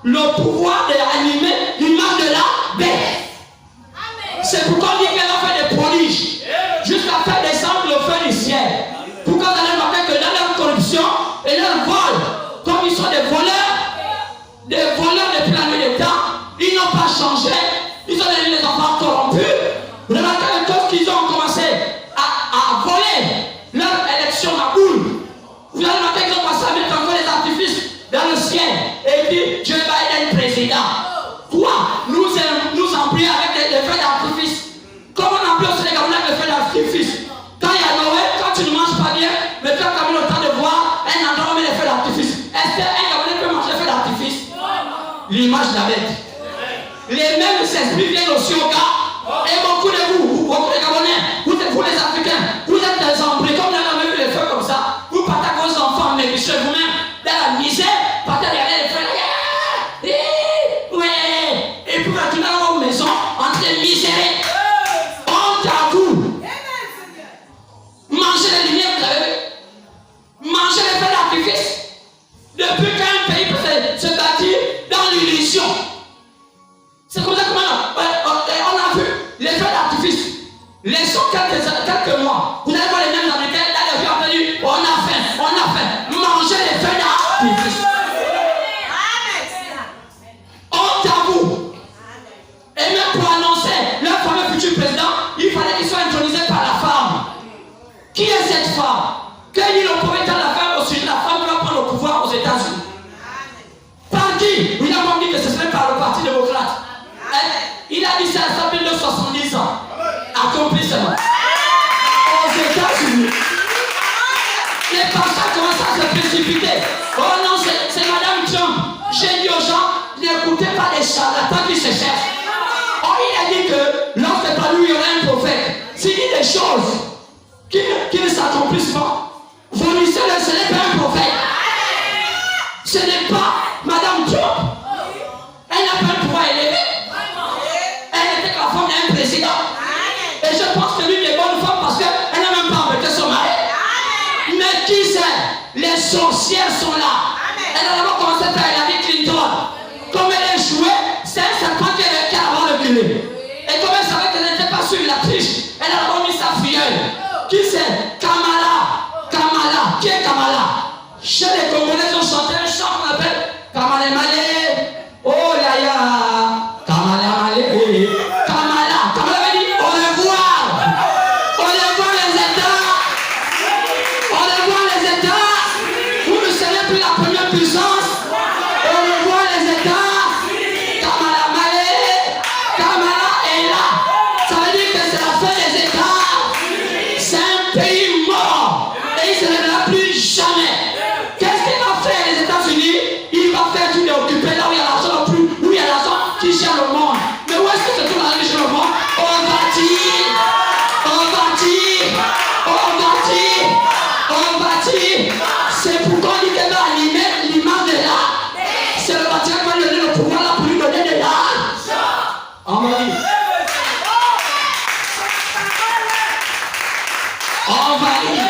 le pouvoir d'animer l'image de la bête. C'est pourquoi on dit qu'elle a fait des prodiges jusqu'à faire descendre le feu du ciel. Pourquoi vous allez remarquer que dans leur corruption et leur vol, comme ils sont des voleurs depuis la nuit des temps, ils n'ont pas changé, ils ont donné les enfants corrompus. Remarquez les choses qu'ils ont commencé à voler leur élection à boule. Vous allez remarquer qu'ils ont commencé à mettre encore les artifices dans le ciel et dit Joe Biden président. Quoi? Nous employons avec les feux d'artifice. Comment on emploie au Sénégal avec les feux d'artifice? Quand il y a Noël, quand tu ne manges pas bien, mais tu as quand même le temps de voir un endroit où les feux d'artifice. Est-ce qu'un Gabonais peut manger les feux d'artifice? L'image de la bête. Les mêmes esprits viennent aussi au gars. Et beaucoup de vous, beaucoup de Gabonais, vous les Africains, vous êtes des embris, comme vous avez vu les feux comme ça. Vous partez à vos enfants, mais chez vous-même, dans la misère, partez derrière les feux. Et puis retourner dans vos maisons en train de misérer. Honte à vous. Mangez les lumières, vous avez vu. Mangez les feux d'artifice. Depuis qu'un pays peut se bâtir dans l'illusion. C'est comme ça qu'on a vu les feux d'artifice. Laissons quelques mois. Vous allez voir les mêmes Américains, là, les gens ont dit, on a faim. Mangez les feux d'artifice. Honte à vous. Et même pour annoncer leur fameux futur président, il fallait qu'il soit intronisé par la femme. Qui est cette femme? Quel est le prophète de la femme au sujet de la femme qui va prendre le pouvoir aux États-Unis? Par qui? Il a même dit que ce serait par le Parti démocrate. Il a dit ça à 70 ans. Accomplissement. Aux États-Unis. Les pasteurs commencent à se précipiter. Oh non, c'est Madame Trump. J'ai dit aux gens, n'écoutez pas les charlatans qui se cherchent. Oh, il a dit que lorsque parmi nous il y aura un prophète, s'il dit des choses qui ne s'accomplissent pas, vomissez-le, ce n'est pas un prophète. Ce n'est pas Madame Trump. Elle n'a pas un pouvoir élevé. Elle était la femme d'un président. Et je pense que l'une des bonnes femmes parce qu'elle n'a même pas embêté son mari. Mais qui sait? Les sorcières sont là. Elle a d'abord commencé par Hillary Clinton. Comme elle échouait, c'est un serpent qui a d'abord le brûlé. Et comme elle savait qu'elle n'était pas sur la triche, elle a d'abord mis sa filleule. Qui c'est? Kamala. Kamala. Qui est Kamala? Chez les Congolais, ont chanté un chant qu'on appelle Kamala Malé. Oh là là. Kamala Malé. Kamala. Kamala veut dire au revoir. Au revoir les États. Au revoir les États. Vous ne serez plus la première puissance. Au revoir les États. Kamala Malé. Kamala est là. Ça veut dire que c'est la fin des États. C'est un pays mort. Et il ne se lèvera plus jamais. Qu'est-ce qu'il va faire les États-Unis? Il va faire tout occuper là où il y a l'argent le plus, où il y a l'argent qui gère le monde. Mais où est-ce que c'est tout l'argent qui gère le monde? On bâtit. C'est pourquoi on dit qu'elle va animer l'image de l'art. C'est le bâtiment qui va lui donner le pouvoir là pour lui donner de l'art. On va dire. On va dire.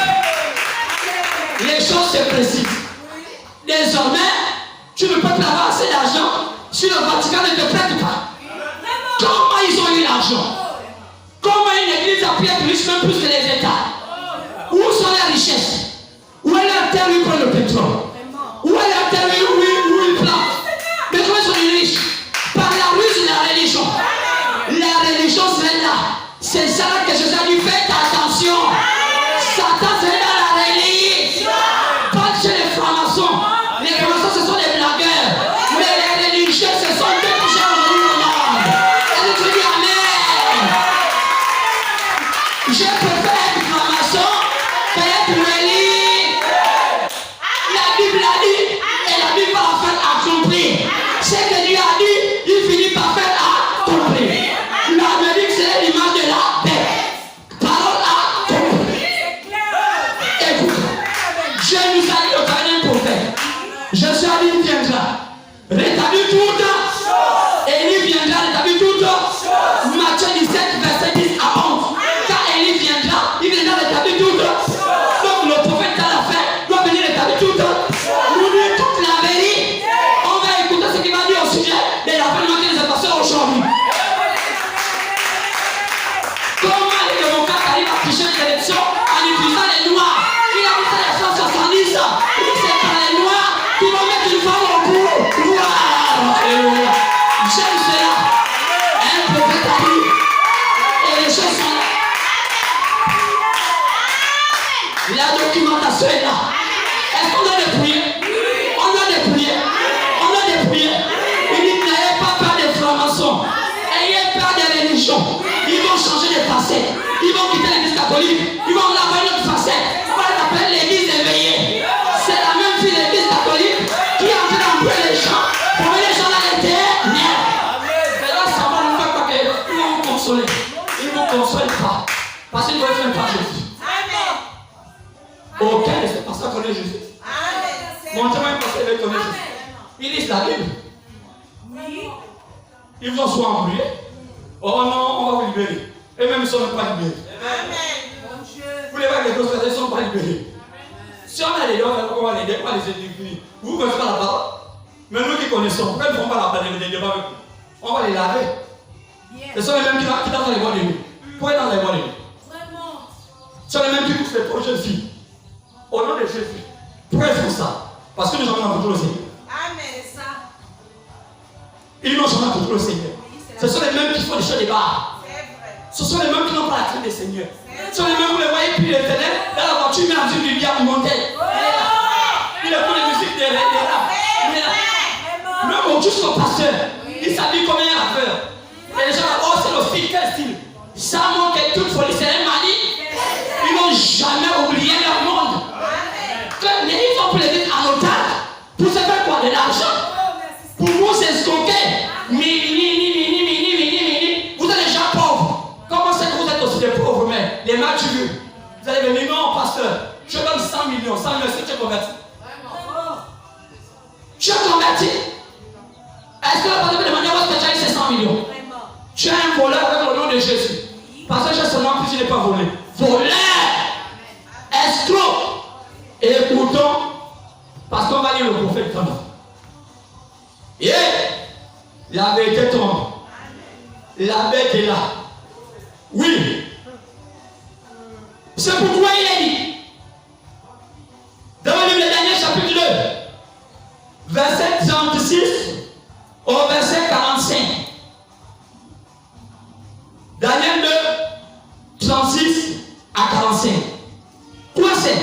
Les choses se précisent. Désormais, tu ne peux plus avoir assez d'argent si le Vatican ne te prête pas. Comment ils ont eu l'argent? Comment une église a pu être riche même plus que les États? Où sont les richesses? Où est leur terre où ils prennent le pétrole? Où est leur terre où ils plantent? Mais comment ils sont riches? Par la ruse de la religion. La religion c'est là. C'est ça que Jésus a dit, faites attention. Satan c'est dans la religion. Pas chez les francs-maçons. Les francs-maçons ce sont des blagueurs. Mais les religieux ce sont ceux qui gèrent aujourd'hui le monde. Et tu dis amen. Je préfère être franc-maçon qu'être religieux. La Bible a dit et la Bible va faire accomplir. Ce que Dieu a dit, il finit par faire accomplir. L'Amérique c'est l'image de la paix. Parole accomplie. Écoute, Dieu nous a dit au travers d'un prophète. Je suis allé, il viendra. Rétablir tout. Élie viendra rétablir tout. Matthieu 17, verset 10 à 11. Quand Élie viendra, il viendra rétablir tout. Donc le prophète à la fin doit venir rétablir tout. Nous dire toute la vérité. On va écouter ce qu'il va dire au vont changer de facette. Ils vont quitter l'église catholique. Ils vont avoir une autre facette. On va l'appeler l'église éveillée. C'est la même fille de l'église catholique qui est en train d'embrouiller les gens pour mener les gens dans l'éternel. Mais là, ça va ne faire pas qu'ils vont vous consoler. Ils ne vous consolent pas. Parce qu'ils ne veulent pas Jésus. Aucun de ces pasteurs connaît Jésus. Montrez-moi un pasteur qui connaît Jésus. Ils lisent la Bible. Ils vont soit embrouillés. Oh non, on va vous libérer. Et même ils ne sont même pas libérés. Vous les voyez, les grosses personnes ne sont pas libérés. Si on a les dons, on va les aider, on va les éduquer. Vous ne connaissez pas la parole. Mais nous qui connaissons, pourquoi ils ne font pas la parole des débats avec nous? On va les laver. Ce sont les mêmes qui dansent dans les bois de nuit. Pourquoi dans les bois de nuit? Ce sont les mêmes qui poussent les prochaines filles. Au nom de Jésus. Pourquoi ils font ça? Parce que nous avons un contrôle au Seigneur. Ils n'ont jamais contrôle au Seigneur. Ce sont les mêmes qui font des choses de bas. Ce sont les mêmes qui n'ont pas la crainte des Seigneurs. Ce sont les mêmes, vous les voyez, puis les ténèbres, dans la voiture, mais en dessous du diable, il montait. Il écoute les musiques des rap. Il est là. Même au jusqu'au pasteur, il s'habille comme un rappeur. Et les gens là, oh, c'est le style, quel style? Ça montre que toute folie, c'est un manie. Ils n'ont jamais oublié leur monde. Mais ils ont pris les en otage. Pour se faire quoi? De l'argent. Pour vous escroquer. Vous êtes déjà pauvres. Comment c'est que vous êtes aussi des pauvres, mais les matures? Vous allez venir, non, pasteur, je donne 100 millions. 100 millions, c'est que tu es converti. Tu es converti. Est-ce que le pasteur peut demander où est-ce que tu as eu ces 100 millions? Tu es un voleur avec le nom de Jésus. Parce que j'ai seulement plus, je n'ai pas volé. Voleur, escroc. Et écoutons, parce qu'on va lire le prophète tombe. Et la vérité tombe. La bête est là. Oui. C'est pourquoi il est dit. Dans le livre de Daniel, chapitre 2, verset 36 au verset 45. Daniel 2, 36 à 45. Quoi c'est?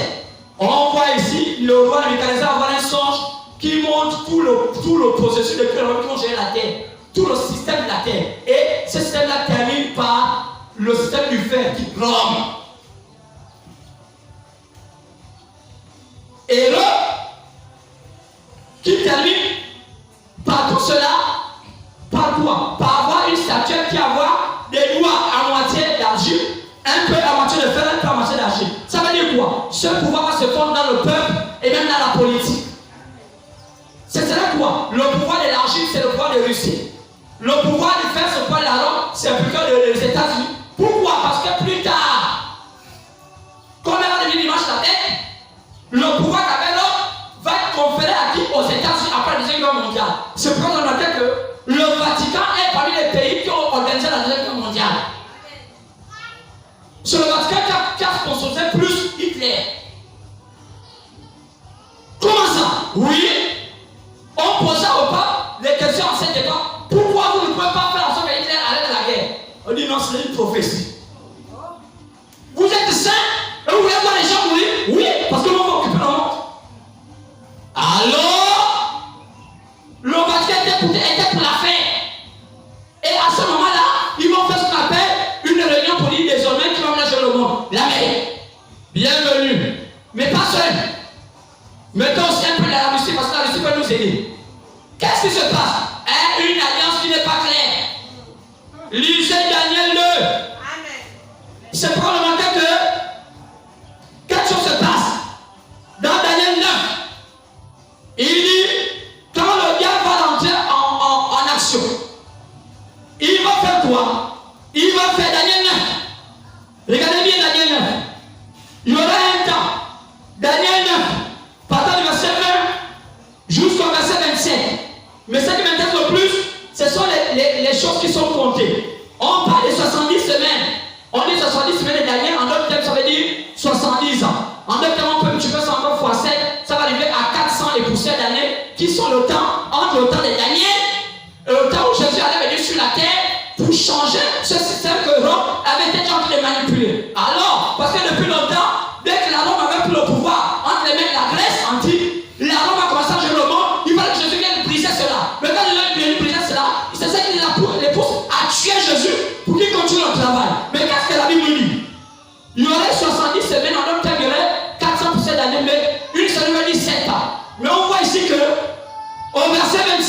On voit ici le roi Nebuchadnezzar avoir un songe qui montre tout le processus de qui vont gérer la terre, tout le système de la terre. Et ce système-là termine par le système du fer qui Rome. Et là, qui termine par tout cela, par quoi? Par avoir une statuette qui avoir des doigts à moitié d'argile, un peu à moitié de fer, un peu à moitié d'argile. Ça veut dire quoi? Ce pouvoir va se fondre dans le peuple et même dans la politique. C'est cela quoi? Le pouvoir de l'argile, c'est le pouvoir de Russie. Le pouvoir du fer, c'est le pouvoir de l'argent, c'est le pouvoir des États-Unis. Pourquoi? Parce que plus tard, comme elle va devenir l'image de la tête, le pouvoir qu'avait l'homme va être conféré à qui? Aux États-Unis après la Deuxième Guerre mondiale. C'est pour ça qu'on notait que le Vatican est parmi les pays qui ont organisé la Deuxième Guerre mondiale. C'est le Vatican qui a sponsorisé plus Hitler. Comment ça? Oui. On posait au pape les questions en cet débat. Pourquoi vous ne pouvez pas faire en sorte que Hitler arrête la guerre? On dit non, c'est une prophétie. Vous êtes saints et vous voulez voir les gens mourir? Oui, parce que nous va occuper le monde. Alors, le Vatican était pour la fin. Et à ce moment-là, ils vont faire ce qu'on appelle une réunion pour dire désormais qui va mélanger le monde. L'Amérique. Bienvenue. Mais pas seul. Mettons aussi un peu de la Russie parce que la Russie peut nous aider. Qu'est-ce qui se passe? Une alliance qui n'est pas claire. Lisez Daniel 2. Amen. C'est probablement que quelque chose se passe. Dans Daniel 9, il dit quand le diable va rentrer en action, il va faire quoi? Il va faire Daniel 9. Regardez bien Daniel 9. Il y aura un temps. Daniel 9. Partant du verset 1 jusqu'au verset 27. Mais ce qui m'intéresse le plus, ce sont les choses qui sont comptées. On parle de 70 semaines. On dit 70 semaines de Daniel. En d'autres termes, ça veut dire 70 ans. En d'autres termes, on peut multiplier ça encore fois 7. Ça va arriver à 400 et poussières d'années qui sont le temps, entre le temps de Daniel et le temps où Jésus allait venir sur la terre pour changer ce système que Rome avait été en train de manipuler. Alors, parce que depuis longtemps, dès que la Rome avait pris le pouvoir entre les mains de la Grèce antique, la Rome a commencé à gérer le monde. Il fallait que Jésus vienne briser cela. Mais quand il est venu briser cela, c'est ça qui les pousse à tuer Jésus pour qu'il continue le travail.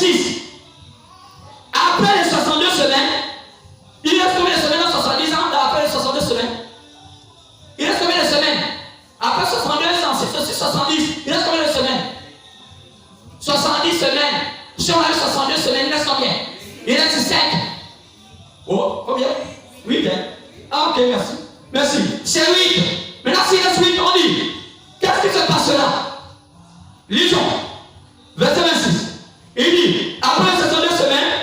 26. Après les 62 semaines, il reste combien de semaines dans 70 ans après les 62 semaines? Il reste combien de semaines? Après 62 ans, c'est aussi 70. Il reste combien de semaines? 70 semaines. Si on a eu 62 semaines, il reste combien? Il reste 5. Oh, combien? 8, hein? Ah, ok, merci. Merci. C'est 8. Maintenant, s'il reste 8, on dit, qu'est-ce qui se passe là? Lisons. Verset 26. Il dit, après les 62 semaines,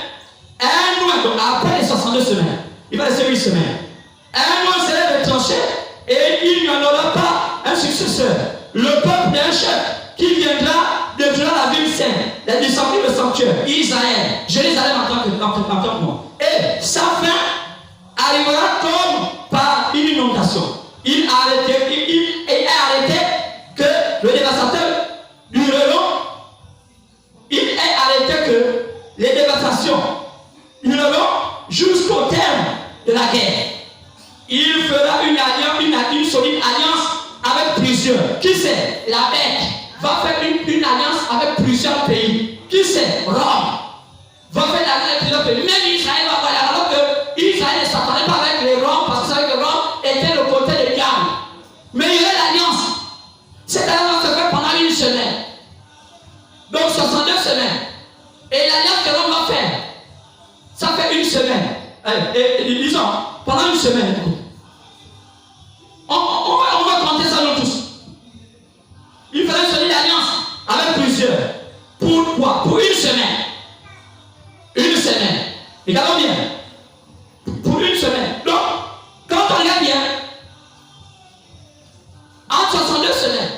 un mois, donc après les 62 semaines, il va rester 8 semaines. Un mois s'est déclenché et il n'y en aura pas un successeur. Le peuple d'un chef qui viendra devenir la ville sainte, la descendance du sanctuaire, Israël, Jérusalem en tant que moi. Et sa fin arrivera comme par une inondation. Il est arrêté que le dévastateur dureront. Il est arrêté que les dévastations dureront jusqu'au terme de la guerre. Il fera une solide alliance avec plusieurs. Qui c'est? La Mecque va faire une alliance avec plusieurs pays. Qui c'est? Rome va faire une alliance avec plusieurs pays. Même Israël va voir, alors que Israël ne s'attendait pas avec les Roms, parce que savait que Rome était le côté des diables. Mais il y a l'alliance. Cette alliance se fait pendant une semaine. Donc 62 semaines. Et l'alliance que Rome va faire, ça fait une semaine. Disons, pendant une semaine, écoute. On va compter ça nous tous. Il fallait se lier l'alliance avec plusieurs. Pourquoi? Pour une semaine. Une semaine. Regardons bien. Pour une semaine. Donc, quand on regarde bien, en 62 semaines,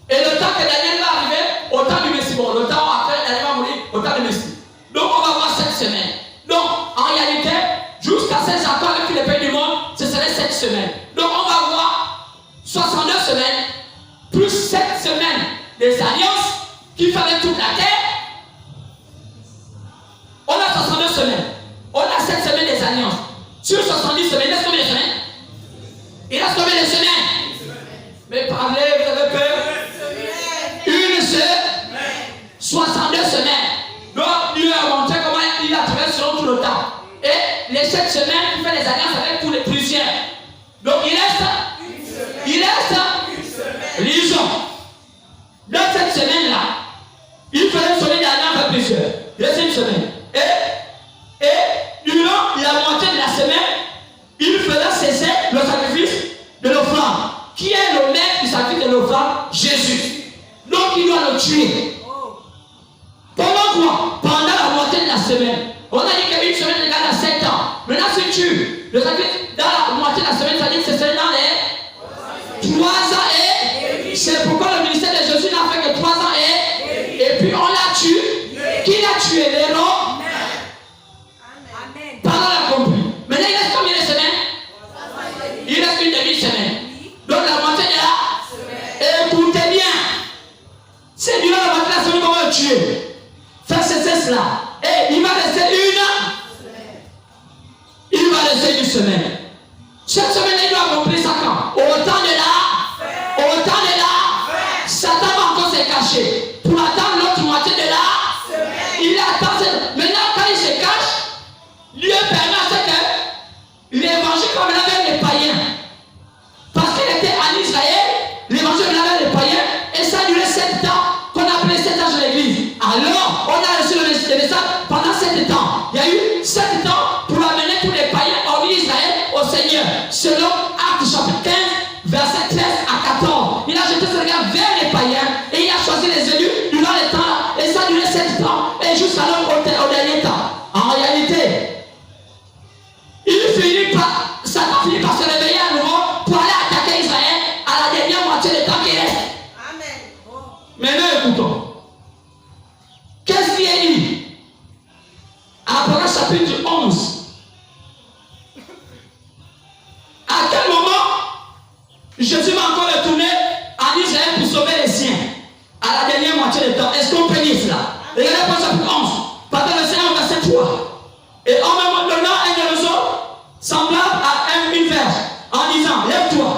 et le temps que Daniel va arriver, au temps du Messie. Bon, le temps après, Daniel va mourir, au temps du Messie. Donc, on va voir 7 semaines. Donc, en réalité, jusqu'à 16 ans, avec tous les pays du monde, ce serait 7 semaines. Donc, on va voir 62 semaines, plus 7 semaines des alliances qui font toute la terre. On a 62 semaines. On a 7 semaines des alliances. Sur 70 semaines, il reste combien de semaines? Il reste combien de semaines? Mais parlez, vous avez peur? Une semaine. 62 semaines. Donc, il a montré comment il a traversé selon tout le temps. Et les 7 semaines, il fait des alliances avec tous les plusieurs. Donc, il reste. Lisons. Dans cette semaine-là, il fallait sonner des alliances avec plusieurs. Il reste une semaine. Et durant la moitié de la semaine, il fera cesser le sacrifice de l'offrande. Qui est le maître du sacrifice de l'offrande? Jésus. Donc, il doit le tuer. Pendant quoi? Pendant la moitié de la semaine. On a dit qu'une semaine égale à 7 ans. Maintenant, si tu le sacrifice dans la moitié de la semaine, ça dit que c'est dans les 3 ans et c'est pourquoi le ministère de Jésus n'a fait que 3 ans et puis on l'a tué. Qui l'a tué? Les Roms. Parole accomplie. Maintenant, il reste combien de semaines? Il reste une demi-semaine. Donc la moitié de là. Écoutez bien. C'est durant la moitié de la semaine qu'on va le tuer. Faire cesser cela. Et il va rester une semaine. Cette semaine, il doit accomplir ça quand? Au temps de là, Satan va encore se cacher. Pour attendre l'autre moitié de là, il attend. Maintenant, quand il se cache, Dieu permet à ce que l'évangile comme l'avait les païens. Parce qu'il était en Israël, l'évangile l'avait les païens, et ça a duré 7 ans, qu'on appelait 7 ans de l'église. Alors, on a reçu le message pendant 7 ans. Il y a eu 7 ans pour amener tous les païens hors d'Israël au Seigneur. Selon Actes chapitre 15, verset 13 à 14. Il a jeté ce regard vers les païens et il a choisi les élus durant les temps. Et ça a duré 7 ans et jusqu'à au dernier temps. En réalité, Satan finit par se réveiller à nouveau pour aller attaquer Israël à la dernière moitié du temps qui reste. Amen. Maintenant, écoutons. Qu'est-ce qui est dit? Apocalypse chapitre 11. À quel moment Jésus va encore retourner en Israël pour sauver les siens? À la dernière moitié du temps. Est-ce qu'on peut dire cela? Regardez Apocalypse chapitre 11. Partant verset 1 verset 3. Et en me donnant un horizon semblable à une verge, en disant, lève-toi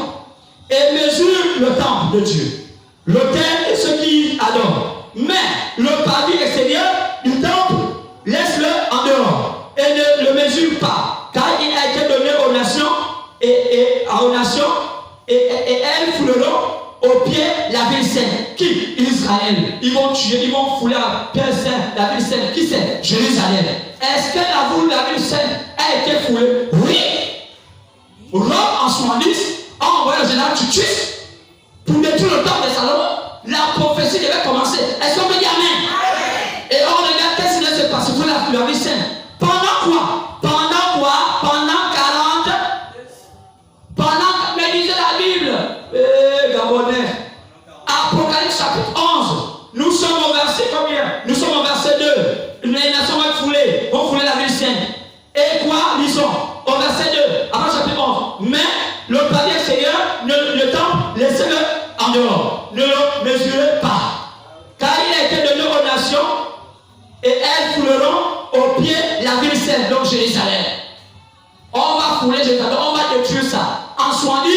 et mesure le temple de Dieu, l'autel et ceux qui adorent. Mais le pavillon extérieur du temple Qui? Israël. Ils vont tuer, ils vont fouler à Pierre Saint, la ville sainte. Qui c'est? Jérusalem. Est-ce que la ville sainte a été foulée? Oui. Rome en 70 a envoyé le général Titus pour détruire le temple de Salomon. La prophétie devait commencer. Est-ce qu'on peut dire Amen? Et on regarde qu'est-ce qui s'est passé pour la vie sainte. Pendant quoi? Pendant quoi? Pendant 40. Pendant, mais disait la Bible. Gabonais. Apocalypse chapitre 11. Nous sommes au verset combien? Nous sommes au verset 2. Les nations vont fouler la ville sainte. Et quoi? Lisons. Au verset 2. Après chapitre 11. Mais le pavillon extérieur, le temple, laissez-le en dehors. Ne le mesurez pas. Car il a été donné aux nations et elles fouleront au pied la ville sainte, donc Jérusalem. On va fouler Jérusalem, on va détruire ça. En 70,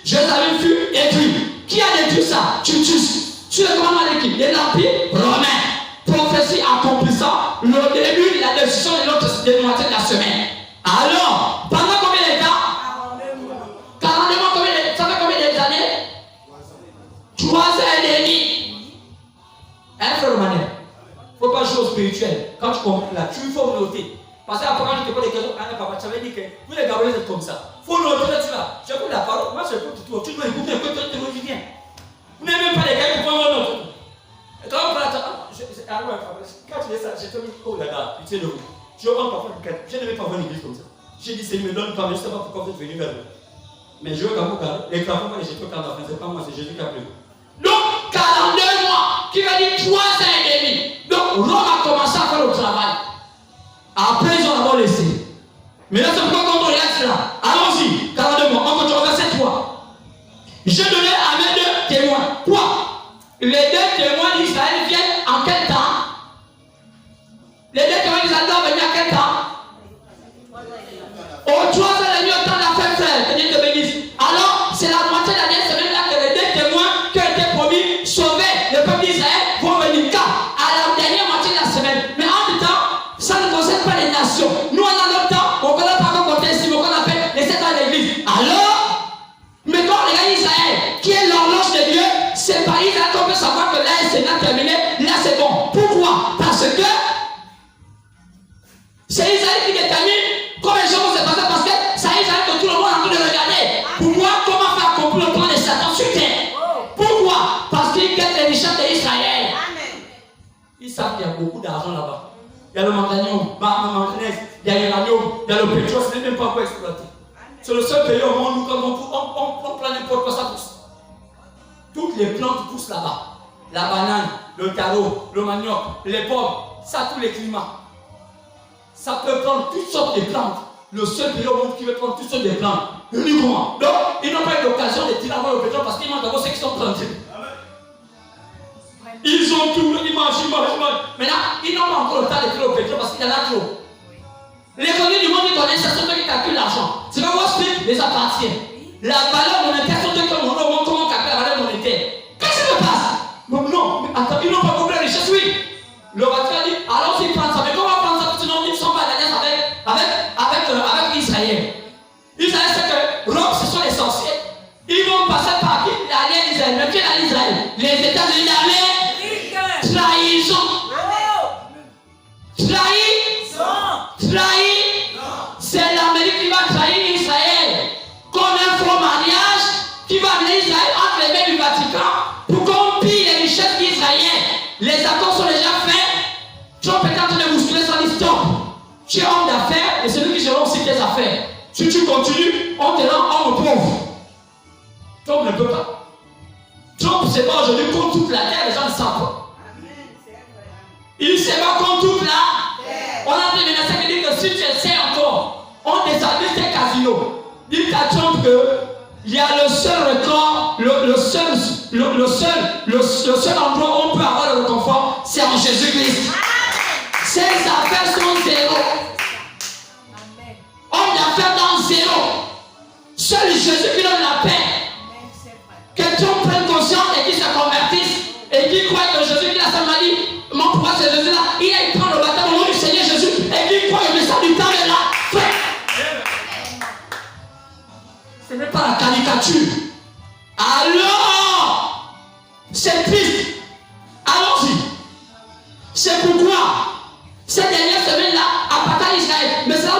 Jérusalem fut détruit. Qui a détruit ça? Titus. Sur le commandement de qui? De l'Empire romain. Prophétie accomplissant le début de la décision de notre dénomination de la semaine. Alors, pendant combien de temps? 42 mois, ça fait combien d'années? 3 ans et demi. Hein, frère Romain? Il ne faut pas jouer au spirituel. Quand tu comprends là, il faut noter. Parce que après, quand je te pose des questions, papa, tu avais dit que vous les Gabonais êtes comme ça. Il faut noter là, tu vas. J'écoute la parole, moi je écoute tout. Tu dois écouter, tu me dis bien. Vous n'aimez même pas les gars qui font mon note. Et quand on prend quand tu dis ça, j'ai dit, oh là là, pitié de vous. Je rentre parfois du cadre. Je ne vais pas voir une église comme ça. J'ai dit, Seigneur, me donne pas, mais je ne sais pas pourquoi vous êtes venu vers moi. Mais je veux qu'à vous, les crapauds, j'ai fait quand c'est pas moi, c'est Jésus qui a pris. Donc, 42 mois, qui va dire 3 ans et demi. Donc, Rome a commencé à faire le travail. Après, ils ont d'abord laissé. Mais là, c'est pourquoi quand on regarde cela. Allons-y, 42 mois, on continue au verset 3. J'ai donné à mes 2 témoins. Quoi? Les 2 témoins d'Israël viennent en quel temps? Les 2 témoins d'Israël doivent venir à quel temps? Au 3 ans et demi, au temps de la fête, frère, que Dieu te bénisse. Alors, c'est la moitié de la dernière semaine là que les 2 témoins qui ont été promis, sauvés, le peuple d'Israël, vont venir. Car à la dernière moitié de la semaine. Mais en tout temps, ça ne concerne pas les nations. Nous, on a notre temps, on ne connaît pas encore côté ici, mais on a fait les 7 ans de l'église. Alors, mais quand on regarde Israël, qui est l'horloge de Dieu, c'est par Israël qu'on peut savoir que là, c'est terminé, là, c'est bon. Pourquoi? Parce que c'est Israël qui détermine comment les choses vont se passer, parce que c'est Israël que tout le monde est en train de regarder. Pour voir comment faire accomplir le plan de Satan sur terre. Pourquoi? Parce qu'ils guettent les richesses d'Israël. Ils savent qu'il y a beaucoup d'argent là-bas. Il y a le manganium, il y a l'uranium, il y a le pétrole, ce n'est même pas quoi exploiter. C'est le seul pays au monde où quand on prend n'importe quoi, ça pousse. Toutes les plantes poussent là-bas. La banane, le taro, le manioc, les pommes, ça tous les climats. Ça peut prendre toutes sortes de plantes. Le seul pays au monde qui veut prendre toutes sortes de plantes. Uniquement. Donc, ils n'ont pas eu l'occasion de tirer avant le pétrole parce qu'ils mangent d'abord ceux qui sont plantés. Ils ont tout, ils mangent. Maintenant, ils n'ont pas encore le temps de tirer au pétrole parce qu'il y en a trop. L'économie du monde, ils connaissent, ce sont ceux qui calculent l'argent. C'est pas Wall Street les appartient. La valeur monétaire, sont ceux qui ont comment calculer la valeur monétaire. Qu'est-ce qui se passe? Non, mais attends, ils n'ont pas compris la richesse, oui. Le Vatican dit, alors s'ils prennent ça, mais comment prendre ça? Sinon, ils ne sont pas d'alliance avec Israël. Israël, c'est que Rome, ce sont les sorciers. Ils vont passer par qui? L'alliance d'Israël. Mais qui est l'alliance d'Israël? Les États-Unis d'Amérique. Trahison. Trahi. C'est l'Amérique qui va trahir Israël. Comme un faux mariage qui va amener Israël entre les mains du Vatican pour qu'on pille les richesses d'Israël. Les accords sont déjà faits. Trump est en train de bousculer son histoire. Tu es homme d'affaires et c'est lui qui gère aussi tes affaires. Si tu continues, on te rend homme pauvre. Trump ne peut pas. Trump se bat aujourd'hui contre toute la terre, les gens ne savent pas. Il se bat contre toute la terre. On a des menaces qui disent que si tu essaies encore, on déshabille tes casinos. Dites à Trump que il y a le seul record, le seul endroit où on peut avoir le réconfort, c'est en Jésus-Christ. Ses affaires sont zéro. Homme d'affaires dans zéro. Seul Jésus qui donne la paix. Que Trump prenne conscience et qu'il se convertisse et qu'il croit que Jésus qui a sa maladie, mon pouvoir c'est Jésus là, il prend le baptême au nom du Seigneur Jésus et qu'il croit au message du temps de la fin. Ce n'est pas la caricature. Alors, c'est triste.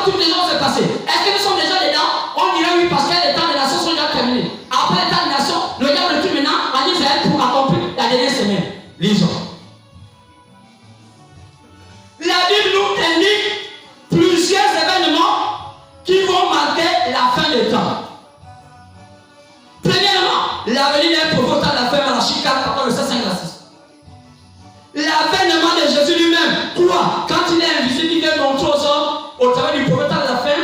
quand toutes les gens se passer, est-ce que nous sommes déjà dedans? On dirait oui parce que les temps des nations sont déjà terminés. Après les temps des nations, le diable tue maintenant en Israël pour accomplir la dernière semaine. Lisons. La Bible nous indique plusieurs événements qui vont marquer la fin des temps. Premièrement, la venue d'un prophète à la fin à la Chicago, le 5 à 6. L'avènement de Jésus lui-même. Quoi? Quand il est invisible, il vient montrer aux hommes, au travers du prophète à la fin,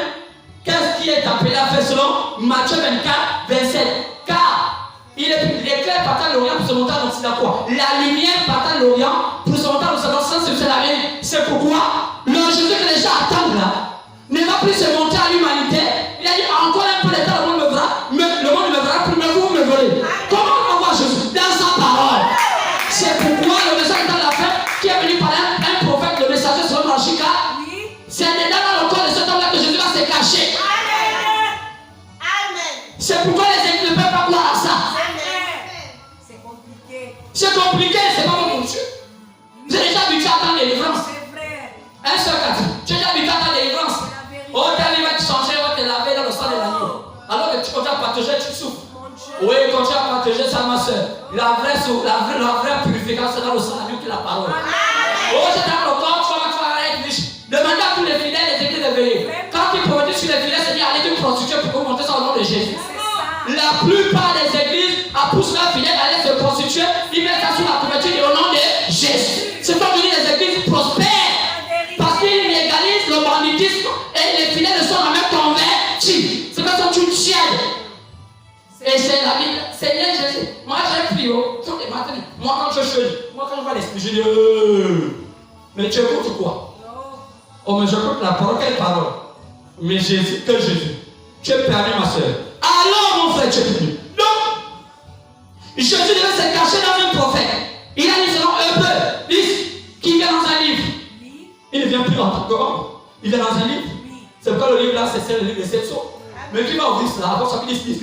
qu'est-ce qui est appelé à faire selon Matthieu 24, 27. Car il est l'éclair partant de l'Orient pour se monter à l'Occident. Quoi? La lumière partant de l'Orient pour se monter à l'Occident, ça c'est la vie. C'est pourquoi le Jésus que les gens attendent là ne va plus se monter à l'humanité. Il a dit encore un peu de temps, le monde me verra, mais le monde me verra plus, mais vous me verrez. Comment on va voir Jésus? Dans sa parole. C'est pourquoi le message de la fin qui est venu par un prophète, le messager selon Rachika, c'est dedans dans le corps de cet homme-là que Jésus va se cacher. Amen. C'est pourquoi les églises ne peuvent pas croire à ça. C'est compliqué. C'est compliqué, c'est pas bon monsieur. Vous êtes déjà habitué à attendre des délivrances. C'est vrai. Un seul cas. Tu es déjà habitué à attendre des délivrances. Oh, t'arrives à te changer, on va te laver dans le sang de l'agneau. Alors que tu continues à partager, tu souffres. Oui, continue à partager ça, ma soeur. La vraie purification, c'est dans le sang de l'agneau qui est la parole. Oh, c'est dans le corps, tu vas être riche. Demandez à tous les fidèles des églises de veiller. Quand ils promettent sur les fidèles, c'est dit allez te prostituer pour monter ça au nom de Jésus. La plupart des églises poussent leurs fidèles à aller se prostituer. Ils mettent ça sous la couverture et au nom de Jésus. C'est comme je dis, les églises prospèrent. Parce qu'ils légalisent le banditisme et les fidèles ne sont jamais convertis. C'est comme ça que tu tiennes. Et c'est la Bible. Seigneur Jésus. Moi j'ai prié. Moi quand je vois l'esprit, je dis mais tu écoutes quoi? Oh mais j'écoute la parole. Quelle parole? Mais Jésus, que Jésus. Tu es perdu ma soeur. Alors mon frère, tu es perdu. Donc, Jésus devait se cacher dans un prophète. Il a dit selon Hébreux 10 qui vient dans un livre. Il ne vient plus encore. Il vient dans un livre. C'est pourquoi le livre là, c'est le livre des 7 sceaux. Mais qui va ouvrir cela? Avant chapitre 10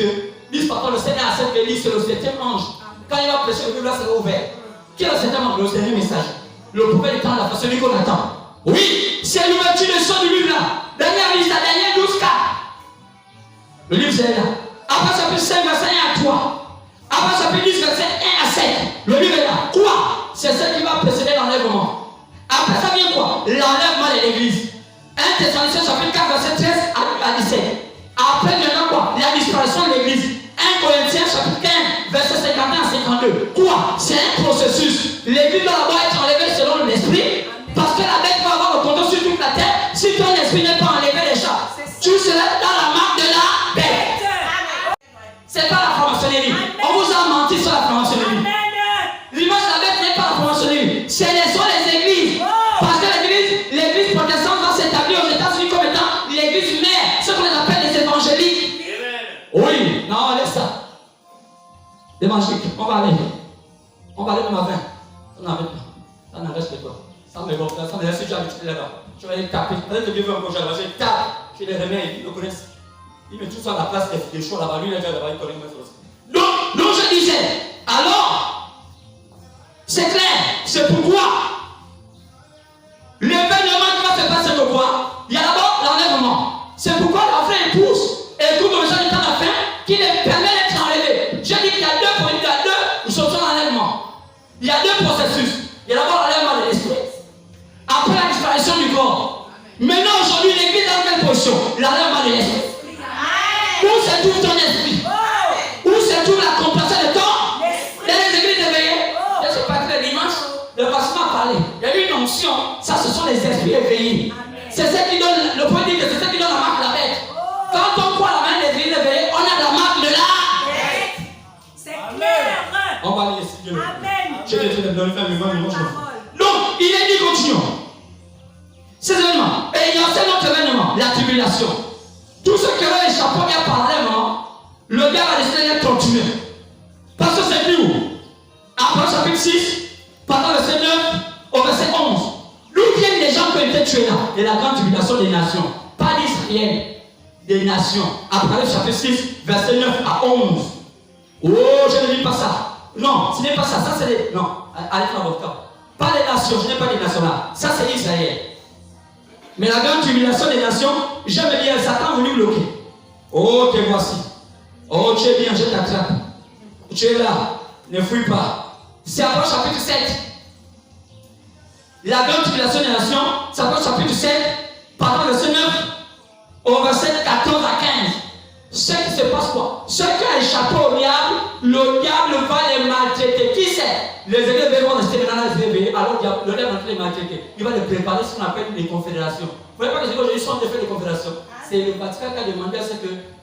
dit par le Seigneur à cette église, c'est le 7e ange. Quand il va prêcher le livre là, c'est ouvert. Qui est le 7e ange? Le dernier message. Le prophète est en la celui qu'on attend. Oui, c'est l'ouverture de son livre là. Daniel liste, Daniel 12 4. Le livre c'est là. Après chapitre 5, verset 1 à 3. Après chapitre 10, verset 1 à 7. Le livre est là. Quoi? C'est ce qui va précéder l'enlèvement. Après ça vient quoi? L'enlèvement de l'église. 1 Thessaloniciens chapitre 4, verset 13 à 17. Après viendra quoi? La disparition de l'église. 1 Corinthiens chapitre 15, verset 51 à 52. Quoi? C'est un processus. L'église doit d'abord être enlevée selon l'esprit. Parce que la bête va avoir le contrôle sur toute la terre. Si ton esprit n'est pas enlevé déjà, tu seras dans la marque de la bête. C'est pas la franc-maçonnerie. On vous a menti sur la franc-maçonnerie. L'image de la bête n'est pas la franc-maçonnerie. Ce sont les églises. Parce que l'église protestante va s'établir aux États-Unis comme étant l'église mère, ce qu'on appelle les évangéliques. Oui, non, laisse ça. L'évangélique, on va aller même à 20. Ça n'en reste que toi. Ça me va, ça me laisse déjà habitué là-bas. Je vais les taper. Peut-être que Dieu veut un projet là-bas. Je tape, je les remets, ils le connaissent. Il met tout ça à la place des choses là-bas. Lui, il est déjà là-bas, il connaît même ça. Donc, je disais, alors, c'est clair, c'est pourquoi l'événement qui va se passer de quoi? Il y a d'abord l'enlèvement. C'est pourquoi la fin pousse et tout le message est à la fin qui les permet d'être enlevés. J'ai dit qu'il y a deux solutions d'enlèvement. Il y a deux processus. Il y a d'abord l'enlèvement de l'esprit. Après la disparition du corps. Maintenant, aujourd'hui, l'église est dans quelle position? L'enlèvement de l'esprit. Où se trouve ton esprit? Où se trouve la compassion de ton? Dans les églises éveillées. Je ne sais pas que dimanche, le pasteur a parlé. Il y a eu une onction. Ça, ce sont les esprits éveillés. C'est ce qui donne, le point dit que c'est ce qui donne la marque de la bête. Quand on croit la main des églises éveillées, on a la marque de la bête. C'est clair. On va aller laisser Dieu. Amen. Je vais te donner un donc, il est dit, continuons. Ces événements. Et il y a un autre événement, la tribulation. Tout ce qui va échapper bien par l'événement, le gars va décider d'être torturé. Parce que c'est plus où? Après chapitre 6, pendant le verset 9 au verset 11. D'où viennent les gens qui ont été tués là? Et la grande tribulation des nations. Pas d'Israël, des nations. Après le chapitre 6, verset 9 à 11. Oh, je ne dis pas ça. Non, ce n'est pas ça. Ça, c'est les. Non, allez dans votre cas. Pas les nations, je n'ai pas des nations là. Ça, c'est Israël. Mais la grande tribulation des nations, j'aime bien, Satan est venu bloquer. Oh, te voici. Oh, tu es bien, je t'attrape. Tu es là, ne fuis pas. C'est Apôtre chapitre 7. La grande tribulation des nations, c'est Apôtre chapitre 7, partant verset 9 au verset 14 à 15. Ce qui se passe quoi? Ceux qui ont échappé au diable, le diable va les maltraiter. Qui c'est? Les élèves vont rester dans les élèves, alors le diable va les maltraiter. Il va les préparer ce qu'on appelle les confédérations. Vous ne voyez pas que aujourd'hui, ils sont en train de faire des confédérations. C'est le Vatican qui a demandé à ce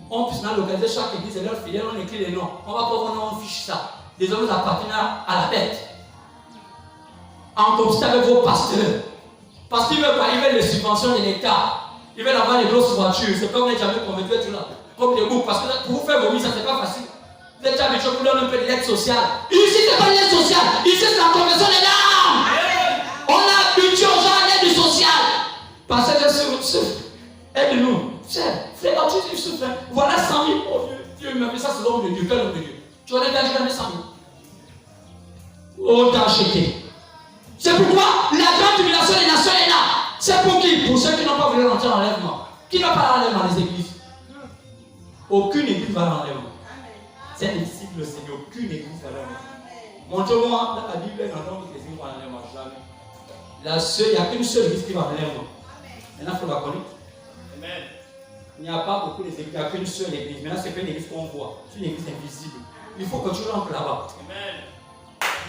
qu'on puisse localiser chaque église et leur fidèles, on écrit les noms. On va pouvoir on fiche ça. Les hommes appartiennent à la bête. En compétition avec vos pasteurs. Parce qu'ils veulent pas, ils veulent les subventions de l'État. Ils veulent avoir les grosses voitures. C'est comme on n'est jamais convaincu tout là. Comme des boucs. Parce que pour vous faire vomir, ça c'est pas facile. Vous êtes habitué pour leur un peu de l'aide sociale. Ici, c'est pas de l'aide sociale. Ici, c'est la conversion des larmes. On a habitué aux gens à l'aide sociale. Parce que souffre. Aide-nous. Frère, tu souffres. Voilà 100 000. Oh Dieu m'a fait ça, c'est l'homme de Dieu. Quel homme de Dieu? Tu aurais gagné 100 000. Oh, t'as acheté. C'est pourquoi la grande tribulation des nations est là. C'est pour qui? Pour ceux qui n'ont pas voulu rentrer dans l'enlèvement. Qui n'a pas l'enlèvement dans les églises? Aucune église va dans l'enlèvement. C'est un disciple du Seigneur. Aucune église va dans l'enlèvement. Montre-moi dans la Bible, dans l'enlèvement, les églises vont dans l'enlèvement. Jamais. Il n'y a qu'une seule église qui va dans l'enlèvement. Maintenant, il faut la connaître. Amen. Il n'y a pas beaucoup d'églises. Il n'y a qu'une seule église. Maintenant, ce n'est pas une église qu'on voit. C'est une église invisible. Il faut que tu rentres là-bas. Amen.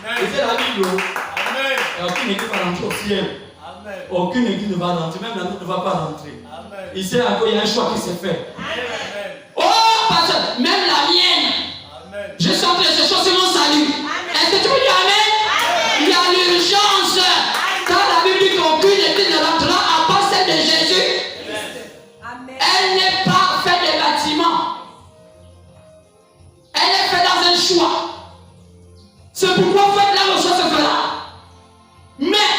Et c'est la Bible. Amen. Il n'y a aucune église qui va rentrer au ciel. Amen. Aucune église ne va rentrer. Même la nôtre ne va pas rentrer. Amen. Ici encore, il y a un choix qui s'est fait. Amen. Oh, pasteur, même la mienne. Amen. Je suis en train de chercher sur mon salut. Est-ce que tu peux dire Amen? Amen. Il y a l'urgence. Quand la Bible dit qu'aucune église ne rentrera à part celle de Jésus, Amen. Elle n'est pas faite des bâtiments. Elle est faite dans un choix. C'est pourquoi faites là le choix se fera. Mais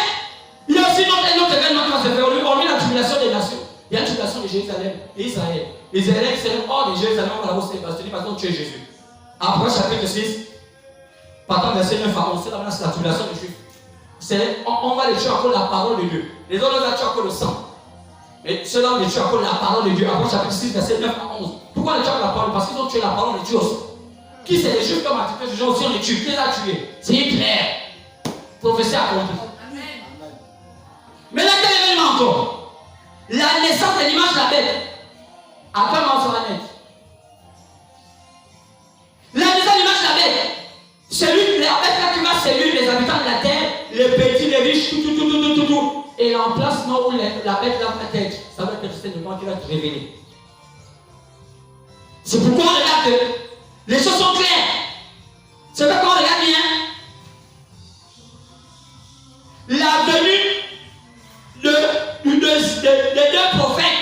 il y a aussi un autre événement qui va se faire. Hormis la tribulation des nations, il y a la tribulation de Jérusalem et Israël. Israël qui s'est hors de Jérusalem, on va la Sébastien parce qu'on tue Jésus. Après chapitre 6, partant verset 9 à 11, c'est la tribulation des Juifs. On va les tuer à cause de la parole de Dieu. Les autres va tuer à cause de sang. Et ceux-là on les tue à cause de la parole de Dieu. Après chapitre 6, verset 9 à 11. Pourquoi les tuer à la parole? Parce qu'ils ont tué la parole, on les tue aussi. Qui c'est les Juifs comme activité de gens aussi on les tue? Qui les a tués? C'est Hitler. Prophétie accomplie. Mais là, quel événement encore? La naissance de l'image de la bête. À quel moment ça va naître? La naissance de l'image de la bête. Celui, la bête là qui va séduire les habitants de la terre, les petits, les riches, tout. Et l'emplacement où la bête là va être, ça va être le Seigneur qui va te révéler. C'est pourquoi on regarde que les choses sont claires. C'est pourquoi on regarde bien. La venue des deux prophètes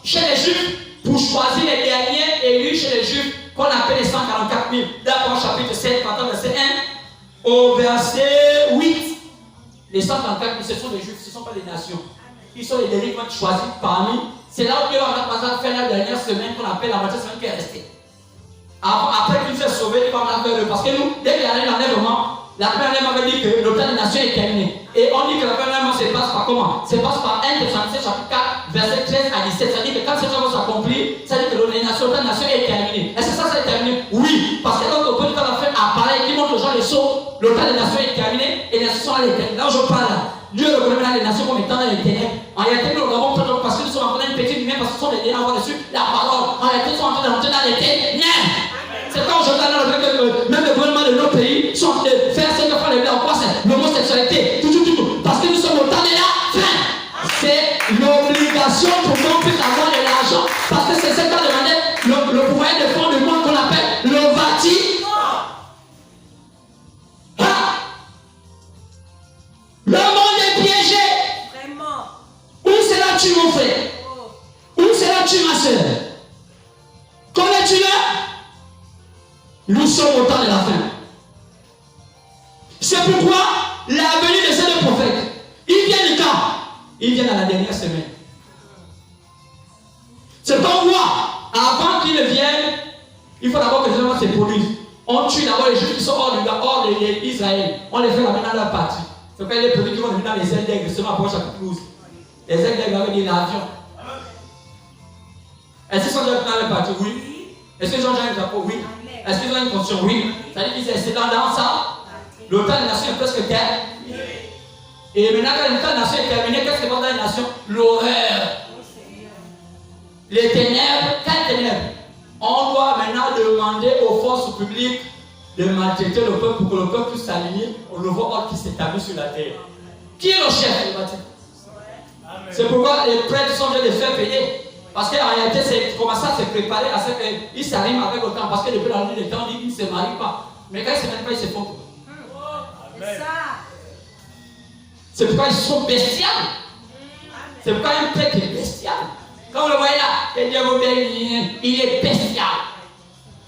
chez les Juifs pour choisir les derniers élus chez les Juifs qu'on appelle les 144 000. D'abord, chapitre 7, partant verset 1 au verset 8. Les 144 000, ce sont les Juifs, ce ne sont pas les nations. Ils sont les derniers qui vont être choisis parmi. C'est là où Dieu va par exemple faire la dernière semaine qu'on appelle la moitié semaine qui est restée. Après qu'il s'est sauvé, il va en faire parce que nous, dès qu'il y a un enlèvement, la première enlèvement avait dit que le temps des nations est terminé. Et on dit que la première enlèvement se passe par comment? Se passe par 1 Thessaloniciens chapitre 4, verset 13 à 17. Ça dit que quand ces choses vont s'accomplir, ça dit que le temps des nations est terminé. Est-ce que ça c'est terminé? Oui, parce que donc au point de temps la fin apparaît qui montre aux gens les sauts, le temps des nations est terminé et les nations sont à l'éternel. Là où je parle là, Dieu reconnaît maintenant les nations comme étant dans les ténèbres. En réalité, nous l'avons pris parce que nous sommes en train de petite lumière parce que ce sont les derniers à avoir reçu la parole. En réalité, nous sommes en train de rentrer dans les ténèbres. C'est quand je regarde même le gouvernement de nos pays sont en train de faire ce que font les blancs. Quoi, c'est l'homosexualité, tout. Parce que nous sommes au temps de la fin. C'est l'obligation pour qu'on puisse avoir de l'argent. Parce que c'est ce qu'a demandé le pouvoir de fond du monde qu'on appelle le Vatican. Le monde est piégé. Vraiment. Où seras-tu, mon frère? Où seras-tu, ma soeur? Connais-tu-le? Nous sommes au temps de la fin. C'est pourquoi la venue de ces deux prophètes, ils viennent quand? Ils viennent à la dernière semaine. C'est qu'on voit, avant qu'ils viennent, il faut d'abord que les gens se produisent. On tue d'abord les Juifs qui sont hors d'Israël. On les fait ramener dans leur patrie. C'est quand les produits qui vont venir dans les ailes d'aigle, seulement pour chapitre 12. Les aigles avaient dit l'avion. Est-ce qu'ils sont déjà dans le parti? Oui. Est-ce qu'ils ont déjà un drapeau? Oui. Est-ce qu'ils ont une conscience? Oui. Ça dit qu'ils c'est dans ça. Le temps des nations est presque terminé. Et maintenant, quand le temps des nations est terminé, qu'est-ce qui se passe dans les nations? L'horreur. Les ténèbres. Quelles ténèbres? On doit maintenant demander aux forces publiques de maltraiter le peuple pour que le peuple puisse s'aligner au nouveau ordre qui s'établit sur la terre. Qui est le chef du bâtiment? C'est pourquoi les prêtres sont obligés de faire payer. Parce qu'en réalité, c'est commencer à se préparer à ce qu'ils s'arriment avec le temps. Parce que depuis la nuit des temps, on dit qu'ils ne se marient pas. Mais quand ils ne se marient pas, ils se font. C'est ça. C'est pourquoi ils sont bestiaux. C'est pourquoi un prêtre est bestial. Quand vous le voyez là, il est bestial.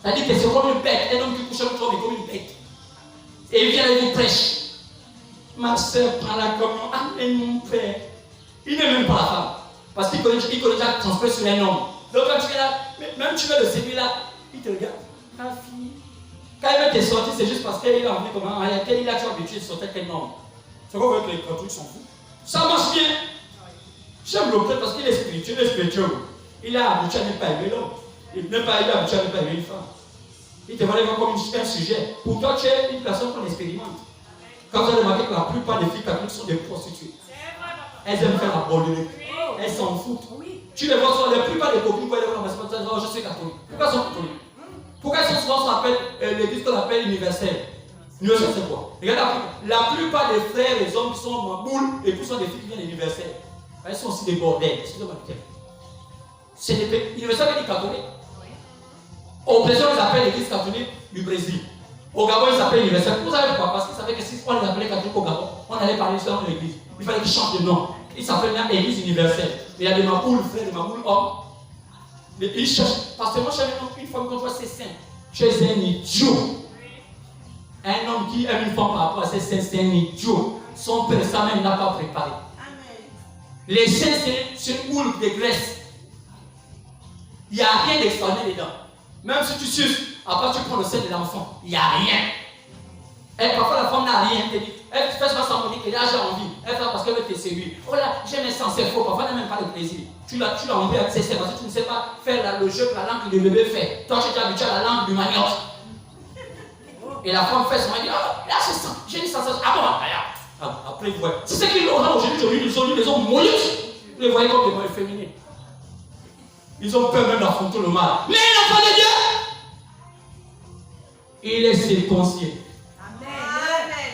C'est-à-dire que c'est comme une bête. Un homme qui couche un homme est comme une bête. Et il vient et vous prêche. Ma soeur prend la communion. Amen, mon père. Il n'est même pas la femme. Parce qu'il connaît déjà transféré sur un homme. Donc quand tu es là, même tu veux le séduire là, il te regarde. Ta fille. Quand il veut te sortir, c'est juste parce qu'il a envie comment. En réalité, il a toujours habitué de sortir avec un homme. C'est quoi que les trucs s'en foutent. Ça marche bien. J'aime le prêtre parce qu'il est spirituel. Il a habitué à ne pas aimer l'homme. Il n'est pas habitué à ne pas aimer une femme. Il te va voir comme un sujet. Pour toi, tu es une personne qu'on expérimente. Quand vous avez remarqué que la plupart des filles catholiques sont des prostituées. Elles aiment faire la bollerie. Elles s'en foutent. Tu les vois souvent, la plupart des copines, quand elles vont dans je suis catholique. Pourquoi elles sont catholiques? Pourquoi elles sont souvent ce qu'on appelle l'église qu'on appelle universelle? Universelle, c'est quoi? Regarde, la plupart des frères, les hommes qui sont en boule, et puis sont des filles qui viennent universelles. Elles sont aussi des bordels. C'est des universels veut dire catholique. Au Brésil, ils appellent l'église catholique du Brésil. Au Gabon, ils s'appellent universel. Vous savez pourquoi? Parce qu'ils savaient que si on les appelait catholiques au Gabon, on allait parler seulement de l'église. Il fallait qu'ils changent de nom. Ils s'appellent là église universelle. Il y a des maboules frères, des maboules hommes. Mais ils cherchent. Parce que moi, une fois qu'on voit c'est saint, tu es un idiot. Un homme qui aime une femme par rapport à ses saints, c'est un idiot. Son père, sa mère n'a pas préparé. Les saints, c'est une boule de graisse. Il n'y a rien d'extraordinaire dedans. Même si tu suces, après tu prends le sein de l'enfant, il n'y a rien. Et parfois la femme n'a rien. Elle fait ça sans dire qu'elle a déjà envie. Elle fait ça parce qu'elle veut te séduire. Oh là, j'aime un sens, c'est faux. Parfois elle n'a même pas de plaisir. Tu l'as envie avec ses seins parce que tu ne sais pas faire le jeu que la langue du bébé fait. Toi tu es habitué à la langue du manioc. Et la femme fait son mari dit, oh, là je sens, j'ai une sensation. Ah bon, après vous voyez. C'est ce qu'ils ont aujourd'hui, les hommes mollusques. Vous les voyez comme des moyens féminins. Ils ont peur même d'affronter le mal. Mais l'enfant de Dieu, il est circoncis. Amen.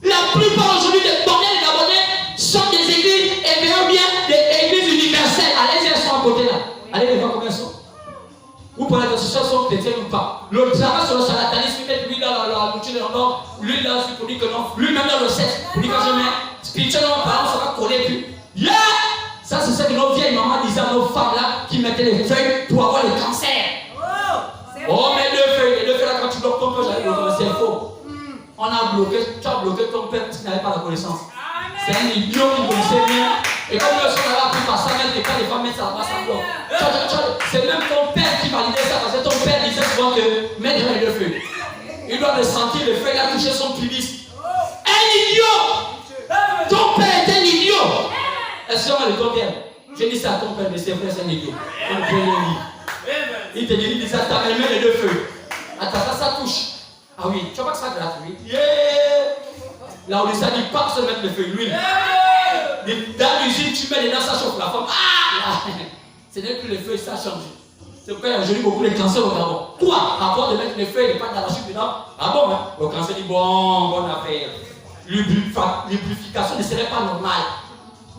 La plupart aujourd'hui des bordels gabonais sont des églises, et bien des églises universelles. Allez-y, elles sont à côté là. Allez les voir comment elles sont. Vous parlez que ce sont chrétiens ou pas. Le travail sur le charlatanisme, il met lui dans la boutique de l'homme, lui là, pour dire que non, lui-même dans le sexe, pour dire que jamais, spirituellement parlant, ça va coller plus. Yeah! Ça, c'est ce que nos vieilles mamans disaient à nos femmes là qui mettaient les feuilles pour avoir le cancer. Oh, mais les deux feuilles là, quand tu bloques ton père, j'arrive au c'est faux. On a bloqué, tu as bloqué ton père parce qu'il n'avait pas la connaissance. C'est un idiot qui ne connaissait rien. Et comme le son avait appris par ça, même quand les femmes mettent ça là-bas, ça bloque. C'est même ton père qui validait ça parce que ton père disait souvent que mettre dans les deux feuilles. Il doit le sentir, le feuille là toucher son pubis. Un idiot! Ton père est un idiot! Est-ce qu'on va le ton père? Je dis ça à ton père, mais c'est vrai, c'est un idiot. On peut rien dire. Il te dit ça, t'as même les deux feuilles. Attends, ça touche. Ah oui, tu vois pas que ça gratte, oui? Yeah! Là où ça dit pas se mettre les feuilles, l'huile. Dans l'usine, tu mets dedans, ça chauffe la femme. Ah! Ce n'est plus les feuilles, ça change. C'est pourquoi il y a aujourd'hui beaucoup de cancers au Gabon. Quoi? À part de mettre les feuilles et les pâtes d'arachide dedans? Ah bon, hein? Le cancer dit bon, bonne affaire. L'lubrification ne serait pas normale.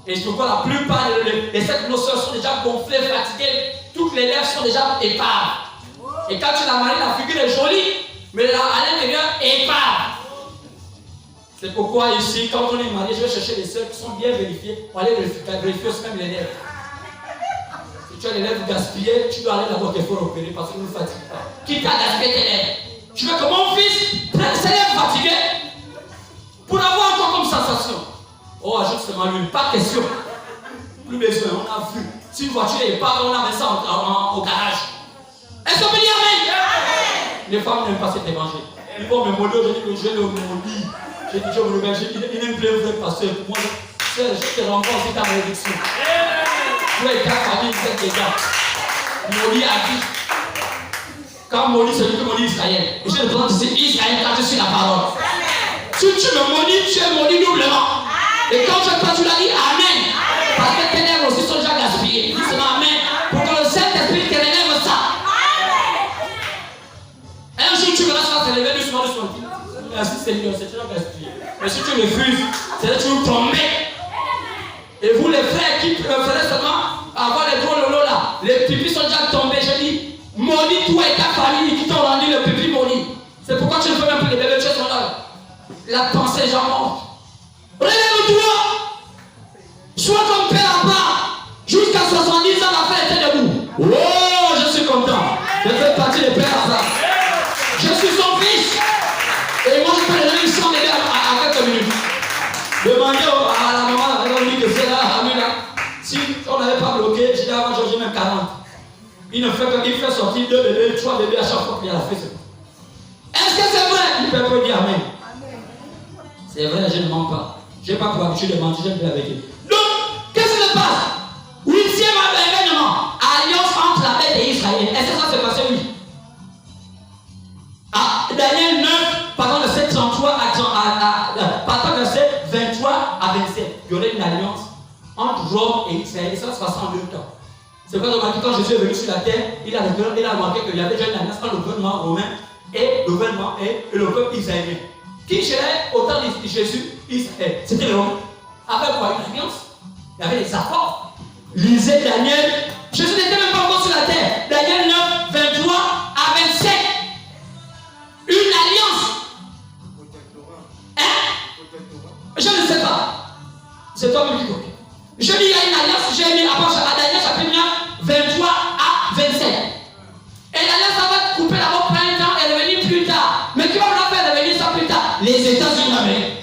Et je vois la plupart des sept nos soeurs sont déjà gonflées, fatiguées. Toutes les lèvres sont déjà épaves. Et quand tu la maries, la figure est jolie, mais à l'intérieur, épave. C'est pourquoi ici, quand on est marié, je vais chercher les soeurs qui sont bien vérifiées. On va aller vérifier aussi même les lèvres. Si tu as les lèvres gaspillées, tu dois aller là-bas qu'il faut opérer parce que ne nous fatigue pas. Qui t'a gaspillé tes lèvres? Tu veux que mon fils prenne ses lèvres fatiguées pour avoir encore comme sensation? Oh, ajoute seulement l'huile, pas question. Plus besoin, on a vu. Si une voiture est pas, on a mis ça au garage. Est-ce qu'on peut dire amen? Les femmes n'aiment pas cet évangile. Ils vont me moller, je dis que je le maudis. J'ai dit, je me réveille, il n'aime plus le pasteur. Pour moi, Je te renvoie aussi ta malédiction. Toi et ta famille, vous êtes des gars. Maudit a dit. Quand maudit celui qui maudit Israël. Et je te demande de dire Israël quand je suis la parole. Si tu me maudis, tu es maudit doublement. Et quand toi tu l'as dit Amen. Parce que tes lèvres aussi sont déjà gaspillées. Dis seulement Amen. Pour que le Saint-Esprit te relève ça. Un jour tu verras ça te lever doucement. Merci Seigneur, c'est déjà gaspillé. Mais si tu refuses, c'est-à-dire que tu vas tomber. Et vous les frères qui feraient seulement avoir les gros lolos là, les pipis sont déjà tombés. Je dis, maudit toi et ta famille qui t'ont rendu le pipi maudit. C'est pourquoi tu ne fais même plus les bébés, tu es son là. La pensée est déjà morte. Relève-toi. Sois comme père à part. Jusqu'à 70 ans, la fête était debout. Oh, je suis content. Je fais partie des pères à part. Je suis son fils. Et moi, je peux le donner 100 bébés à quelques minutes. Demandez à la maman, elle a dit que c'est là, si on n'avait pas bloqué, j'ai dit avant Georges même 40. Il ne fait qu'il fait sortir 2 bébés, 3 bébés à chaque fois qu'il a fait. Est-ce que c'est vrai? Il peut dire Amen. C'est vrai, je ne mens pas. Je n'ai pas pour habitude de mentir, j'aime bien avec eux. Donc, qu'est-ce qui se passe? 8e événement, alliance entre la bête et Israël. Est-ce que ça s'est passé? Oui. Ah, Daniel 9, pardon, verset 33 pardon, verset 23 à 27. Il y aurait une alliance entre Rome et Israël. Et ça se passe en 2 temps. C'est pour ça que quand Jésus est venu sur la terre, il a remarqué qu'il y avait déjà une alliance entre le gouvernement romain et le gouvernement et le peuple israélien. Qui gérait autant de Jésus, Israël? C'était le Romain. Avec quoi? Une alliance. Il y avait des accords. Lisez Daniel. Jésus n'était même pas encore sur la terre. Daniel 9, 23 à 27. Une alliance. Hein? Je ne sais pas. C'est toi qui dis. Je dis il y a une alliance. J'ai mis à Daniel chapitre 9, 23 à 27. Et l'alliance va couper la robe plein de temps et revenir plus tard. Mais qui va nous faire revenir ça plus tard? Les États-Unis d'Amérique.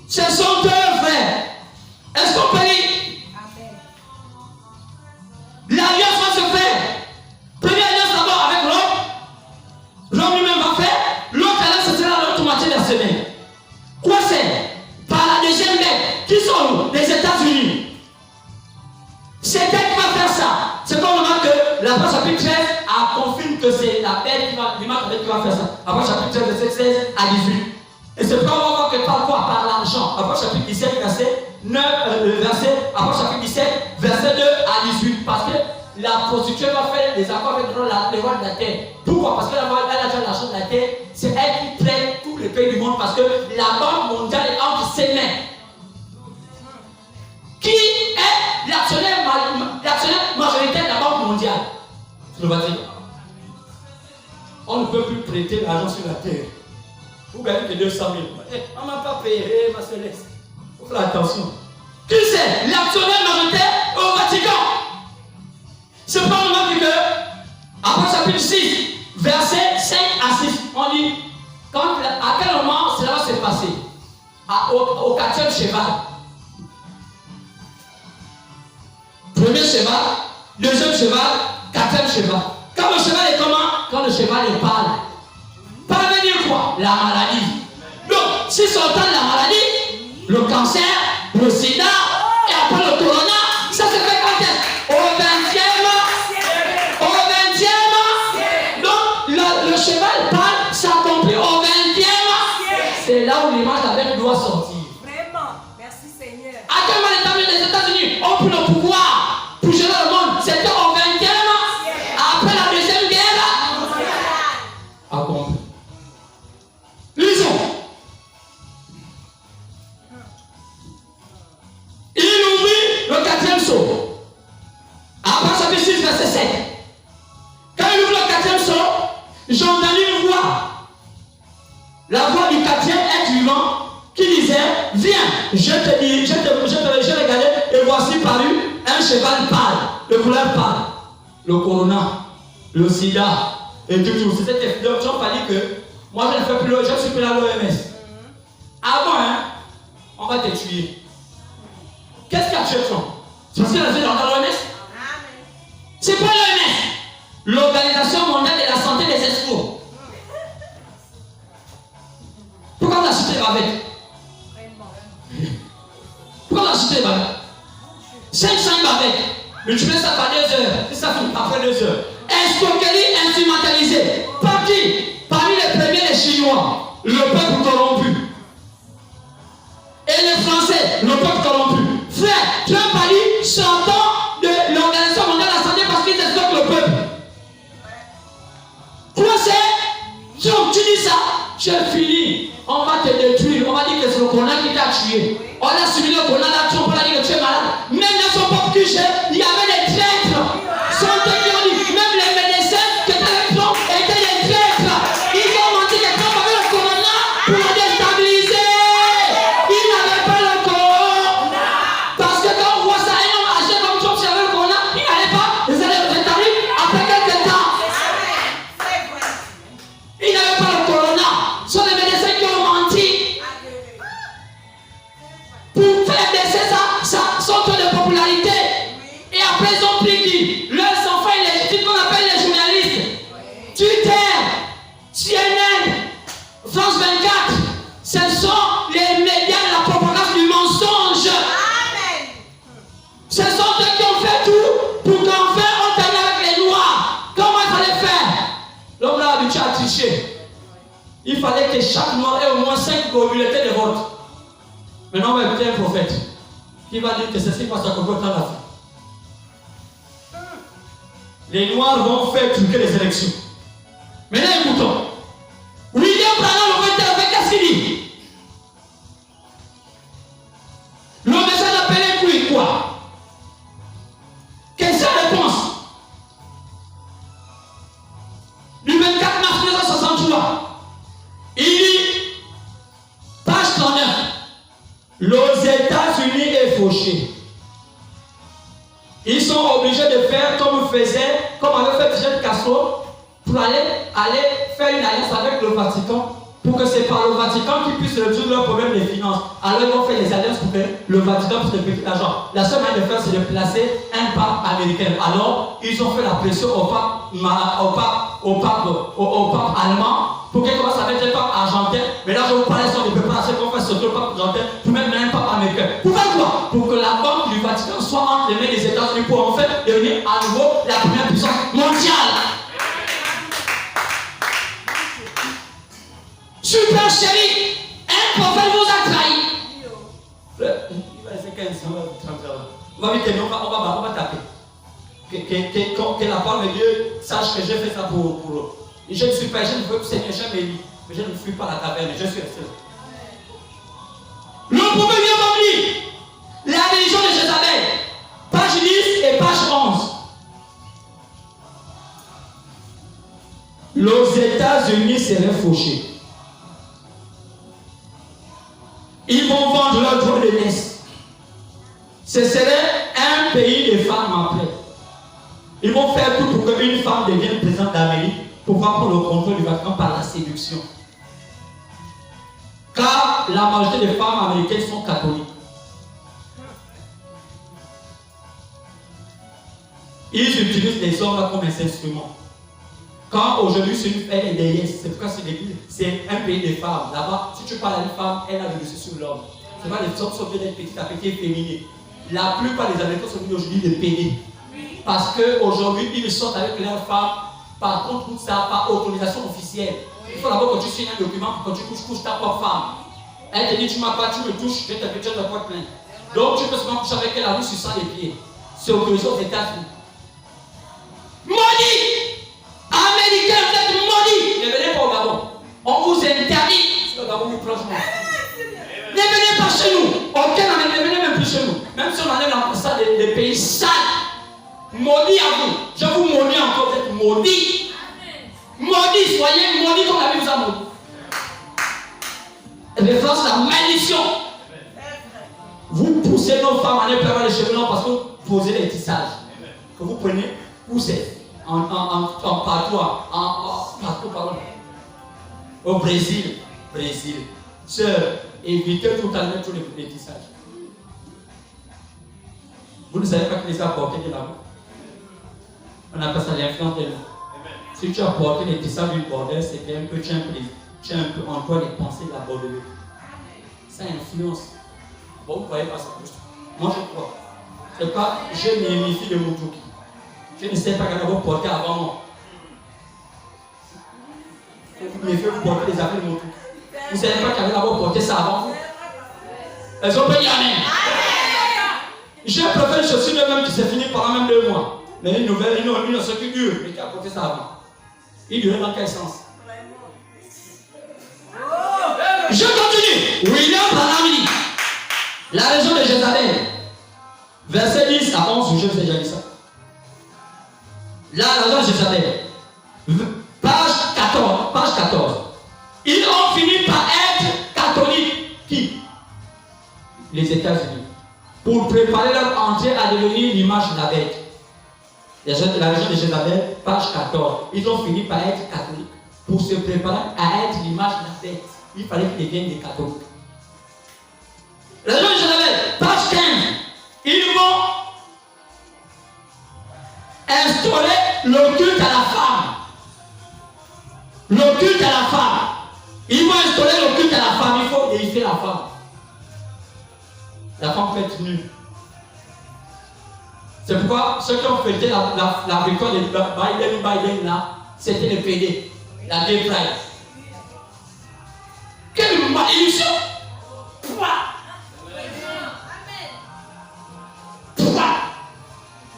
Ce sont deux frères. Est-ce qu'on peut lire? L'alliance va se faire. Première alliance d'abord avec Rome. Rome lui-même va faire. L'autre alliance, ce sera l'autre moitié de la semaine. Quoi c'est? Par la deuxième bête. Qui sont nous? Les États-Unis. C'est elle qui va faire ça. C'est comme on remarque que la page chapitre 13 confirme que c'est la bête qui va faire ça. La page chapitre 13, verset 16 à 18. Et c'est pourquoi on va voir que par quoi? Par l'argent. La page chapitre 17, verset 9, après chapitre 17, verset 2 à 18. Parce que la prostituée va faire des accords avec les rois de la terre. Pourquoi? Parce qu'elle a déjà l'argent de la terre. C'est elle qui traite tous les pays du monde. Parce que la banque mondiale est entre ses mains. Qui est l'actionnaire majoritaire de la banque mondiale? C'est le Vatican. On ne peut plus prêter l'argent sur la terre. Vous gagnez que 200 000. On ne m'a pas payé, ma céleste. Il faut faire attention. Qui c'est? L'actionnaire majoritaire au Vatican. C'est pas moment que, après chapitre 6, verset 5 à 6, on dit, à quel moment cela va se passer? Au 4e cheval. Premier cheval, deuxième cheval, 4e cheval. Quand le cheval est comment? Quand le cheval est pâle. Pâle veut dire quoi? La maladie. Donc, si c'est au temps de la maladie, le cancer, le sida, et après le corona, ça se fait quand est-ce? Au 20e. Donc, le cheval pâle s'accomplit au 20e. C'est là où l'image de la bête doit sortir. Vraiment. Merci Seigneur. À quel moment les États-Unis ont pris le pouvoir pour gérer le monde? C'était au 20e. Après la deuxième guerre. Accompli. Lisons. Il ouvrit le 4e sceau. Après chapitre 6, verset 7. Quand il ouvre le 4e sceau, j'entendis une voix. La voix du 4e être vivant qui disait, viens, je regardais et voici paru un cheval pâle, de couleur pâle, le corona, le sida et tout. C'est cette introduction qui dit que moi je ne fais plus, je suis plus à l'OMS. Avant, hein, on va te tuer. Qu'est-ce qu'il y a tué Trump? C'est parce qu'il a fait dans l'OMS? C'est pas l'OMS, l'Organisation mondiale de la santé des escrocs. Pourquoi on a cité avec? les bavettes. 500 bavettes. Multipliez ça par 2 heures. C'est ça finit après 2 heures. Escroquerie instrumentalisée. Par qui? Parmi les premiers, les Chinois. Le peuple corrompu. Et les Français, le peuple corrompu. Frère, Trump a dit sortant de l'Organisation mondiale de la santé parce qu'ils escroquent le peuple. Toi, c'est Trump, tu dis ça, j'ai fini. On va te détruire. On va dire que c'est le corona qui t'a tué. On a suivi le corona, là, Trump, on a dit que tu es malade. Même dans son peuple QG, il y avait des traîtres. Sans te dire, même les médecins qui étaient avec Trump étaient des traîtres. Ils ont menti que Trump avait le corona pour le déstabiliser. Il n'avait pas le corona. Parce que quand on voit ça, un homme âgé comme Trump, s'il avait le corona, il n'allait pas les aller au rétablir après quelques temps. Il n'avait pas le corona. Ce sont les médecins qui ont menti. Pour faire baisser son taux de popularité. Et après, ils ont pris qui? Leurs enfants illégitimes qu'on appelle les journalistes. Twitter, CNN, France 24. Ce sont les médias de la propagande du mensonge. Amen. Ce sont eux qui ont fait tout pour qu'enfin on termine avec les Noirs. Comment il fallait faire? L'homme l'a habitué à tricher. Il fallait que chaque Noir ait au moins 5 bulletins de vote. Maintenant, on va écouter un prophète qui va dire que ceci passe à Congo dans l'Afrique. Les Noirs vont faire truquer les élections. Maintenant, écoutons. William Branham, le 21, qu'est-ce qu'il dit? Le message appelé pour quoi? Quelle est sa réponse? Du 24 mars 1963, il dit, page 39, les États-Unis est fauché. Ils sont obligés de faire comme avait fait Fidel Castro, pour aller faire une alliance avec le Vatican, pour que c'est par le Vatican qu'ils puissent résoudre leurs problèmes de finances. Alors ils vont faire des alliances pour que le Vatican puisse récupérer l'argent. La seule manière de faire, c'est de placer un pape américain. Alors ils ont fait la pression au pape allemand pour qu'il commence à mettre un pape argentin. Mais là, je vous parlais sur les préparations qu'on fait sauter le pape argentin pour mettre un pape américain. Pour faire quoi? Pour que la banque du Vatican soit entre les mains des États-Unis pour en fait devenir à nouveau la première puissance mondiale. Super chéri, un prophète vous a trahi. Il va laisser 15 ans, on va vite terminer, on va taper. Que la parole de Dieu sache que j'ai fait ça pour eux. Je ne suis pas, je ne veux pas Seigneur, mais je ne fuis pas la taverne, je suis resté là. Le prophète vient comme lui. La religion de Jézabel, page 10 et page 11. Les États-Unis seraient fauchés. Ils vont vendre leur droit de naissance. Ce serait un pays de femmes après. Ils vont faire tout pour qu'une femme devienne présidente d'Amérique pour prendre le contrôle du Vatican par la séduction. Car la majorité des femmes américaines sont catholiques. Ils utilisent les hommes comme un instrument. Quand aujourd'hui c'est une fête des yes, c'est pourquoi c'est un pays de femmes. Là-bas, si tu parles à une femme, elle a le dessus sur l'homme. C'est pas les hommes sont venus d'être petit à petit féminins. La plupart des Américains sont venus aujourd'hui de pédés. Parce qu'aujourd'hui, ils sortent avec leurs femmes, par contre, tout ça par autorisation officielle. Il faut d'abord que tu signes un document pour que tu couches ta propre femme. Elle te dit, tu m'as pas, tu me touches, je te fais de porte plainte. Donc, tu peux seulement coucher avec elle la rue sur 100 les pieds. C'est autorisé aux États-Unis. Maudit! Américains, vous êtes maudits! Ne venez pas au Gabon. On vous interdit. Si le Gabon vous plonge moi. Ne venez pas chez nous. Aucun Américain, ne venez même plus chez nous. Même si on enlève l'ambassade des pays sales. Maudit à vous. Je vous maudis encore, vous êtes maudits. Maudits, soyez maudits comme la Bible vous a maudit. Référence à la malédiction. Vous poussez nos femmes à aller perdre les cheveux longs parce que vous posez les tissages. Que vous prenez, poussez. En patois, partout, pardon. Au Brésil. Sœur, évitez tout à l'heure tous les tissages. Vous ne savez pas qui les a portés de là-bas. On appelle ça l'influence de l'eau. Si tu as porté les tissages du bordel, c'est un peu, tu as un peu encore les pensées de la bordelée. Ça influence. Bon, vous ne voyez pas ça. Moi je crois. C'est pas, je m'émifie de Moutouki. Je ne sais pas qu'elle va porter avant moi. Vous me faites vous porter les affaires de Moutouki. Vous ne savez pas qu'elle va porter ça avant vous. Elles ont pas dit Amen. J'ai préféré une chaussure de même qui s'est fini pendant même 2 mois. Mais une nouvelle, une seule qui dure, mais qui a porté ça avant. Il durait dans quel sens? Je continue. William Branham dit la région de Jézabel, verset 10 à 11, je vous ai déjà dit ça. La région de Jézabel, page 14. Ils ont fini par être catholiques. Qui? Les États-Unis. Pour préparer leur entrée à devenir l'image de la bête. La région de Jézabel, page 14. Ils ont fini par être catholiques. Pour se préparer à être l'image de la bête, il fallait qu'ils deviennent des catholiques. La région de Jézabel, page 15. Ils vont instaurer le culte à la femme. Le culte à la femme. Ils vont instaurer le culte à la femme. Il faut déifier la femme. La femme peut être nue. C'est pourquoi ceux qui ont fêté la victoire de Biden là, c'était le PD, la gay pride. Quelle malédiction!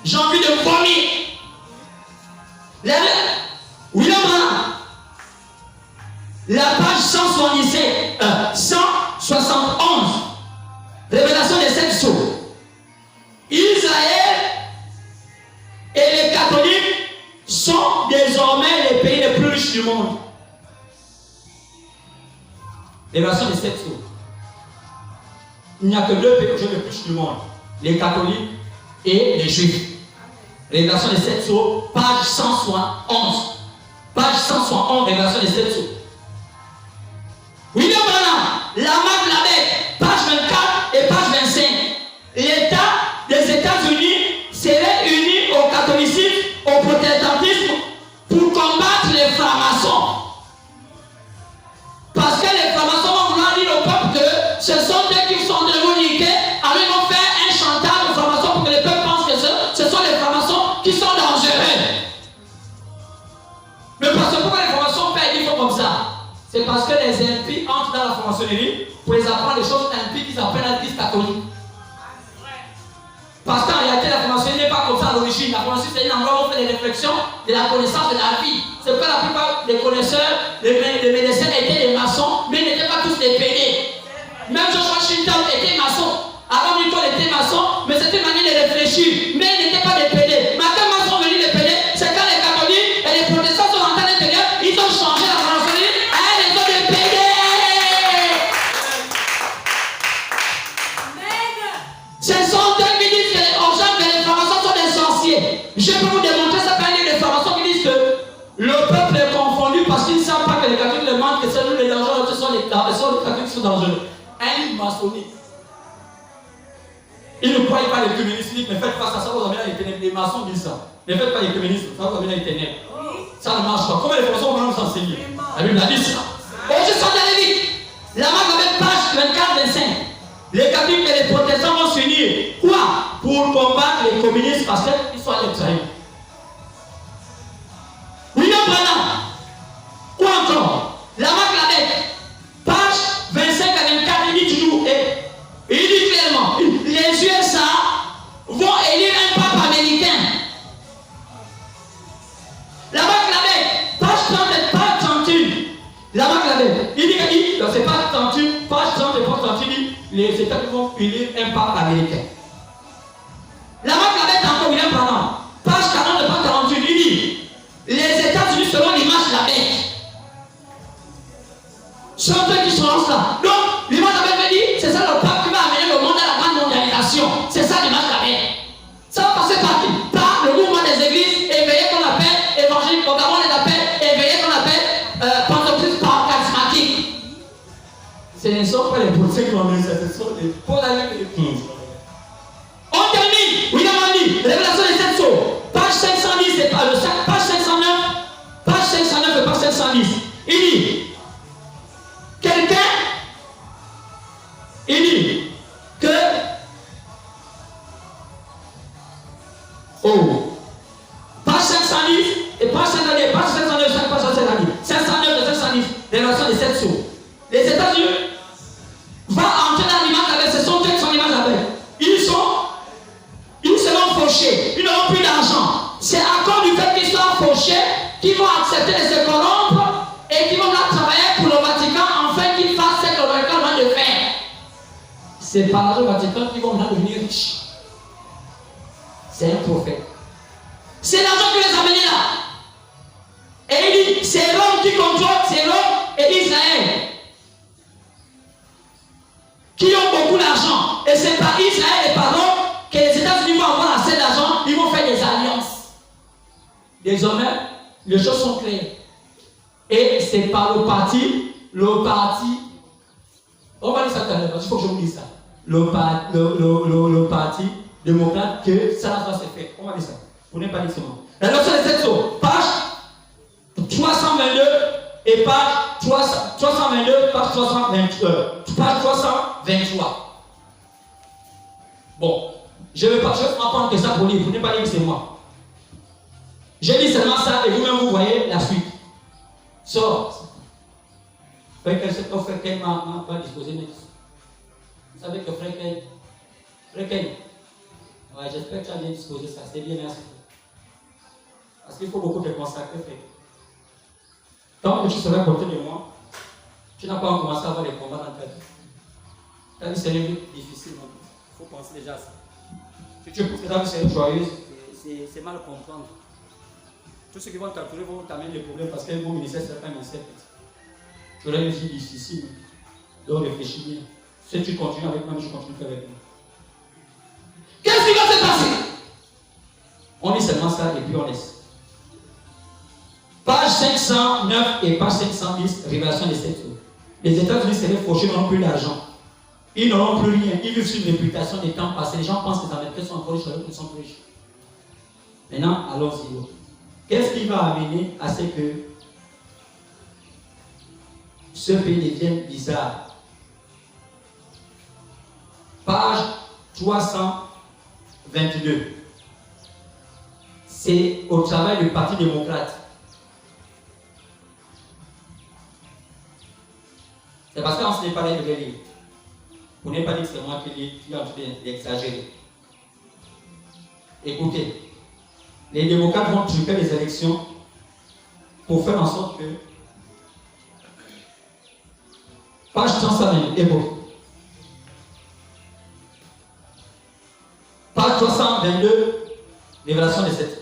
J'ai envie de vomir. William Branham, la page 171, révélation des 7 sceaux. Israël et les catholiques sont désormais les pays les plus riches du monde. Révélation des 7 sceaux. Il n'y a que 2 pays les plus riches du monde, les catholiques et les juifs. Révélation des 7 sceaux, page 171. Page 171, révélation des 7 sceaux. William Branham, la marque de la bête, page 24 et page 25. L'État des États-Unis serait uni au catholicisme, au protestantisme pour combattre les francs-maçons. Parce que les francs-maçons vont vouloir dire au peuple que ce sont eux qui sont en train de vous niquer. Alors ils vont faire un chantage aux francs-maçons pour que les peuples pensent que ce sont les francs-maçons qui sont dangereux. Mais parce que pourquoi les francs-maçons font des comme ça? C'est parce que les impies entrent dans la franc-maçonnerie pour les apprendre les choses impies qu'ils apprennent à l'église catholique. Parce qu'en réalité, la franc-maçonnerie n'est pas comme ça à l'origine. La franc-maçonnerie, c'est un endroit où on fait des réflexions de la connaissance de la vie. C'est pourquoi la plupart des connaisseurs, des médecins étaient des maçons, mais ils n'étaient pas tous des pédés. Même Joshua Washington était maçon. Avant Newton était maçon, mais c'était une manière de réfléchir. Mais ils n'étaient pas des pédés. Mais quand ils sont venus des pédés, c'est quand les catholiques et les protestants sont rentrés à l'intérieur, ils ont changé la franc-maçonnerie à un réseau de pédés. Ce sont eux qui disent aux gens que les francs-maçons sont des sorciers. Je peux vous démontrer ça par un livre de francs-maçons qui disent que le peuple est confondu parce qu'ils ne savent pas que les catholiques le mentent, que c'est nous les dangereux, ce sont les catholiques qui sont dangereux. Un livre maçonnique. Ils ne croient pas les communistes, mais faites face à ça, vous avez les ténèbres. Les maçons disent ça. Ne faites pas les communistes, ça vous avez les ténèbres. Ça ne marche pas. Comment les francs-maçons vont nous enseigner? La Bible a dit ça. Aujourd'hui, ça allait vite. La marque avec page 24-25. Les catholiques et les protestants vont s'unir. Quoi? Pour combattre les communistes parce qu'ils sont à l'extérieur. William Branham. Quoi encore? La marque la bête. Page 25 à 24, il dit toujours, il dit clairement, les USA vont élire un pape américain. La marque la bête. Page 30 et page 31. La marque la bête. Il dit, c'est pas 31, page 30 et page 31, il dit, les États vont élire un pape américain. La marque la bête encore, William Branham. Page 40 et page 48, il dit, les États-Unis seront l'image de la bête. Ce sont eux qui sont là. Donc, l'image de la bête veut dire, c'est ça le pape qui va amener le monde à la grande mondialisation. C'est ça l'image de la bête. Ça va passer par qui? Par le mouvement des églises éveillées qu'on appelle évangéliques, au Gabon on les appelle éveillés qu'on appelle pentecôtistes par charismatiques. Ce ne sont pas les politiciens qui vont amener ça, ce sont les pauvres avec les On termine. William a dit, révélation des 7 sceaux. Page 510, c'est pas le sac. Page 509. Page 509 et page 510. Il dit, quelqu'un, il dit que Oh. Page 510 et page 510, page 509, chaque page 510. 509 et 510, les nations de 7 sceaux. Les États-Unis vont entrer dans l'image avec, ce sont eux qui sont l'image avec. Ils seront fauchés, ils n'auront plus d'argent. C'est à cause du fait qu'ils soient fauchés qu'ils vont accepter de se corrompre et qu'ils vont là travailler pour le Vatican afin qu'ils fassent ce que le Vatican va de faire. C'est par le Vatican qu'ils vont là devenir riches. C'est un prophète. C'est l'argent qui les a amenés là. Et il dit, c'est Rome qui contrôle, c'est Rome et Israël qui ont beaucoup d'argent. Et c'est par Israël et par Rome que les États-Unis vont avoir assez d'argent, ils vont faire des alliances. Désormais, les choses sont claires. Et c'est par le parti, on va dire ça tout à l'heure, parce qu'il faut que je vous dise ça. Le parti démocrate que ça va se faire. On va dire ça. Vous n'êtes pas dit seulement. La notion de cette chose, page 322 et page 322, page 323. Bon, je ne vais pas apprendre que ça pour lire. Vous n'êtes pas dit que c'est moi. J'ai dit seulement ça et vous-même vous voyez la suite. Sort. Frère Ken m'a pas disposé, mais vous savez que Frère Ken, ouais, j'espère que tu as bien disposé ça. C'est bien, merci. Parce qu'il faut beaucoup te consacrer, frère. Tant que tu seras à côté de moi, tu n'as pas commencé à avoir des combats dans ta vie. Ta vie, c'est une vie difficile. Il faut penser déjà à ça. Si tu penses que ta vie, c'est joyeuse, c'est mal comprendre. Tous ceux qui vont t'entourer vont t'amener des problèmes parce que mon ministère, ce n'est pas un ministère petit. Tu auras une vie difficile. Donc réfléchis bien. Si tu continues avec moi, je continue avec moi. Qu'est-ce qui va se passer? On dit seulement ça et puis on laisse. Page 509 et page 510, révélation des 7 jours. Les États-Unis seraient fauchés, n'auront plus d'argent. Ils n'auront plus rien. Ils vivent sur une réputation des temps passés. Les gens pensent que les Américains sont encore riches, alors qu'ils sont plus riches. Maintenant, allons-y. Qu'est-ce qui va amener à ce que ce pays devienne bizarre? Page 322. C'est au travail du Parti démocrate. C'est parce qu'on ne s'est pas dit de le lire. Vous n'avez pas dit que c'est moi qui lis, qui est en train d'exagérer. Écoutez, les démocrates vont truquer les élections pour faire en sorte que page 322 est beau. Page 322, révélation des 7.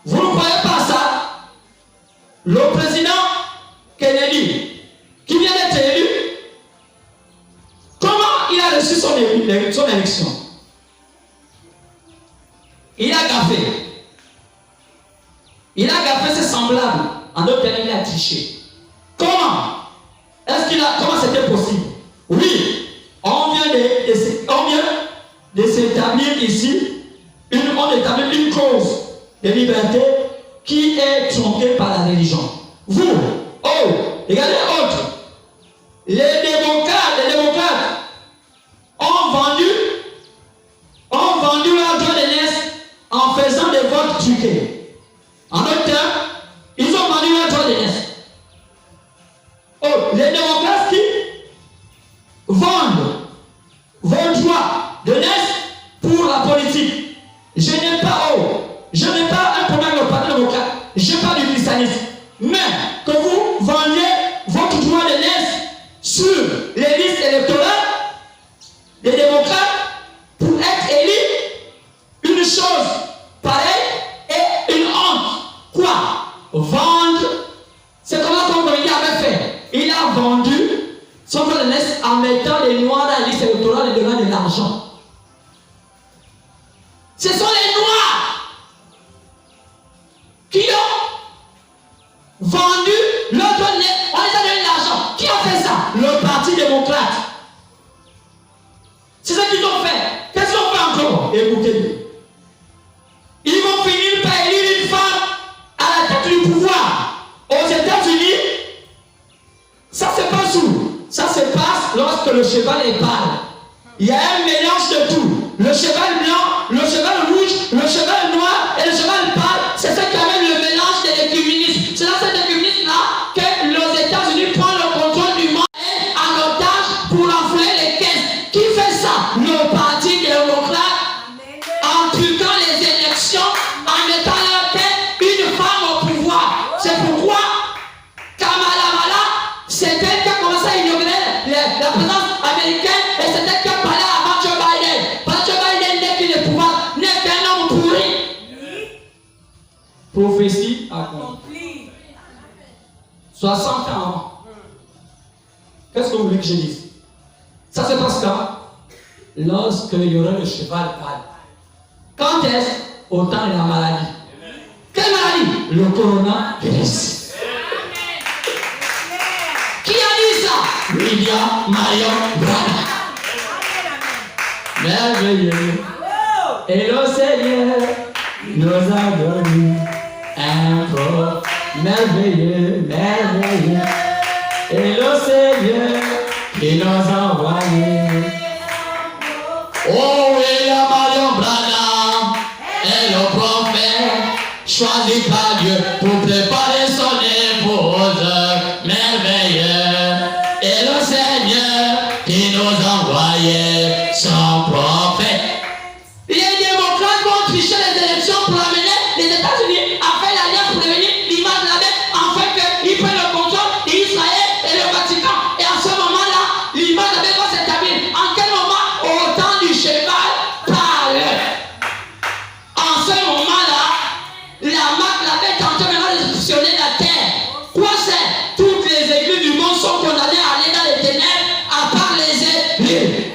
Vous ne croyez pas ça? Le président Kennedy, qui vient d'être élu, comment il a reçu son élection? Il a gaffé. Il a gaffé, c'est semblable. En d'autres termes, il a triché. Comment? Comment c'était possible? Oui, on vient de s'établir ici, on établit une cause de liberté qui est tronquée par la religion. Vous, regardez autre. Les démocrates ont vendu leur droit d'aînesse en faisant des votes truqués. En d'autres termes, ils ont vendu leur droit d'aînesse. Les démocrates qui vendent vos droits d'aînesse pour la politique. Je n'ai pas un problème avec le Parti démocrate. Je parle du christianisme. Mais que vous vendiez votre droit d'aînesse sur les listes électorales des démocrates pour être élu, une chose pareille est une honte. Quoi? Vendre. C'est comment ton Kennedy avait fait. Il a vendu son droit d'aînesse en mettant les noirs dans la liste électorale et donnant de l'argent. Ce sont les noirs qui ont vendu leur droit d'aînesse. On les a donné de l'argent. Qui a fait ça? Le Parti démocrate. C'est ça qu'ils ont fait. Qu'est-ce qu'ils ont fait encore? Écoutez. Ils vont finir par élire une femme à la tête du pouvoir. Aux États-Unis, ça se passe où? Ça se passe lorsque le cheval est pâle. Il y a un mélange de tout. Le cheval blanc, le cheval rouge, le cheval noir et le cheval pâle, c'est ce qui amène le mélange de l'écuménisme. C'est dans cet écuménisme-là que les États-Unis prennent le contrôle du monde en otage pour enfouler les caisses. Qui fait ça? Le Parti démocrate, en truquant les élections, en mettant leur tête une femme au pouvoir. C'est pourquoi Kamala Mala, c'est elle qui a commencé à inaugurer la présence américaine et c'est elle qui a parlé avant Joe Biden. Parce que Joe Biden n'est qu'une épouvante, n'est qu'un homme pourri. Prophétie accomplie. 60 ans avant. Qu'est-ce que vous voulez que je dise? Ça se passe quand? Lorsqu'il y aura le cheval pâle. Quand est-ce? Au temps de la maladie. Quelle maladie? Le coronavirus. Qui a dit ça? William Marion Branham. Merveilleux. Et le Seigneur nous a donné un prophète. Merveilleux, merveilleux. Et le Seigneur qui nous a envoyé. Oh, William Marion Branham est le prophète choisi par Dieu pour préparer son épouse. Merveilleux. Et le Seigneur qui nous a envoyé son prophète. Les démocrates vont tricher les élections pour amener les États-Unis à faire l'alliance pour devenir l'image de la bête, afin qu'ils prennent le contrôle d'Israël et le Vatican. Et à ce moment-là, l'image de la bête va s'établir. En quel moment? Au temps du cheval parle. En ce moment-là, la marque de la bête est en train de réceptionner la terre. Quoi c'est? Toutes les églises du monde sont condamnées à aller dans les ténèbres, à part les élus.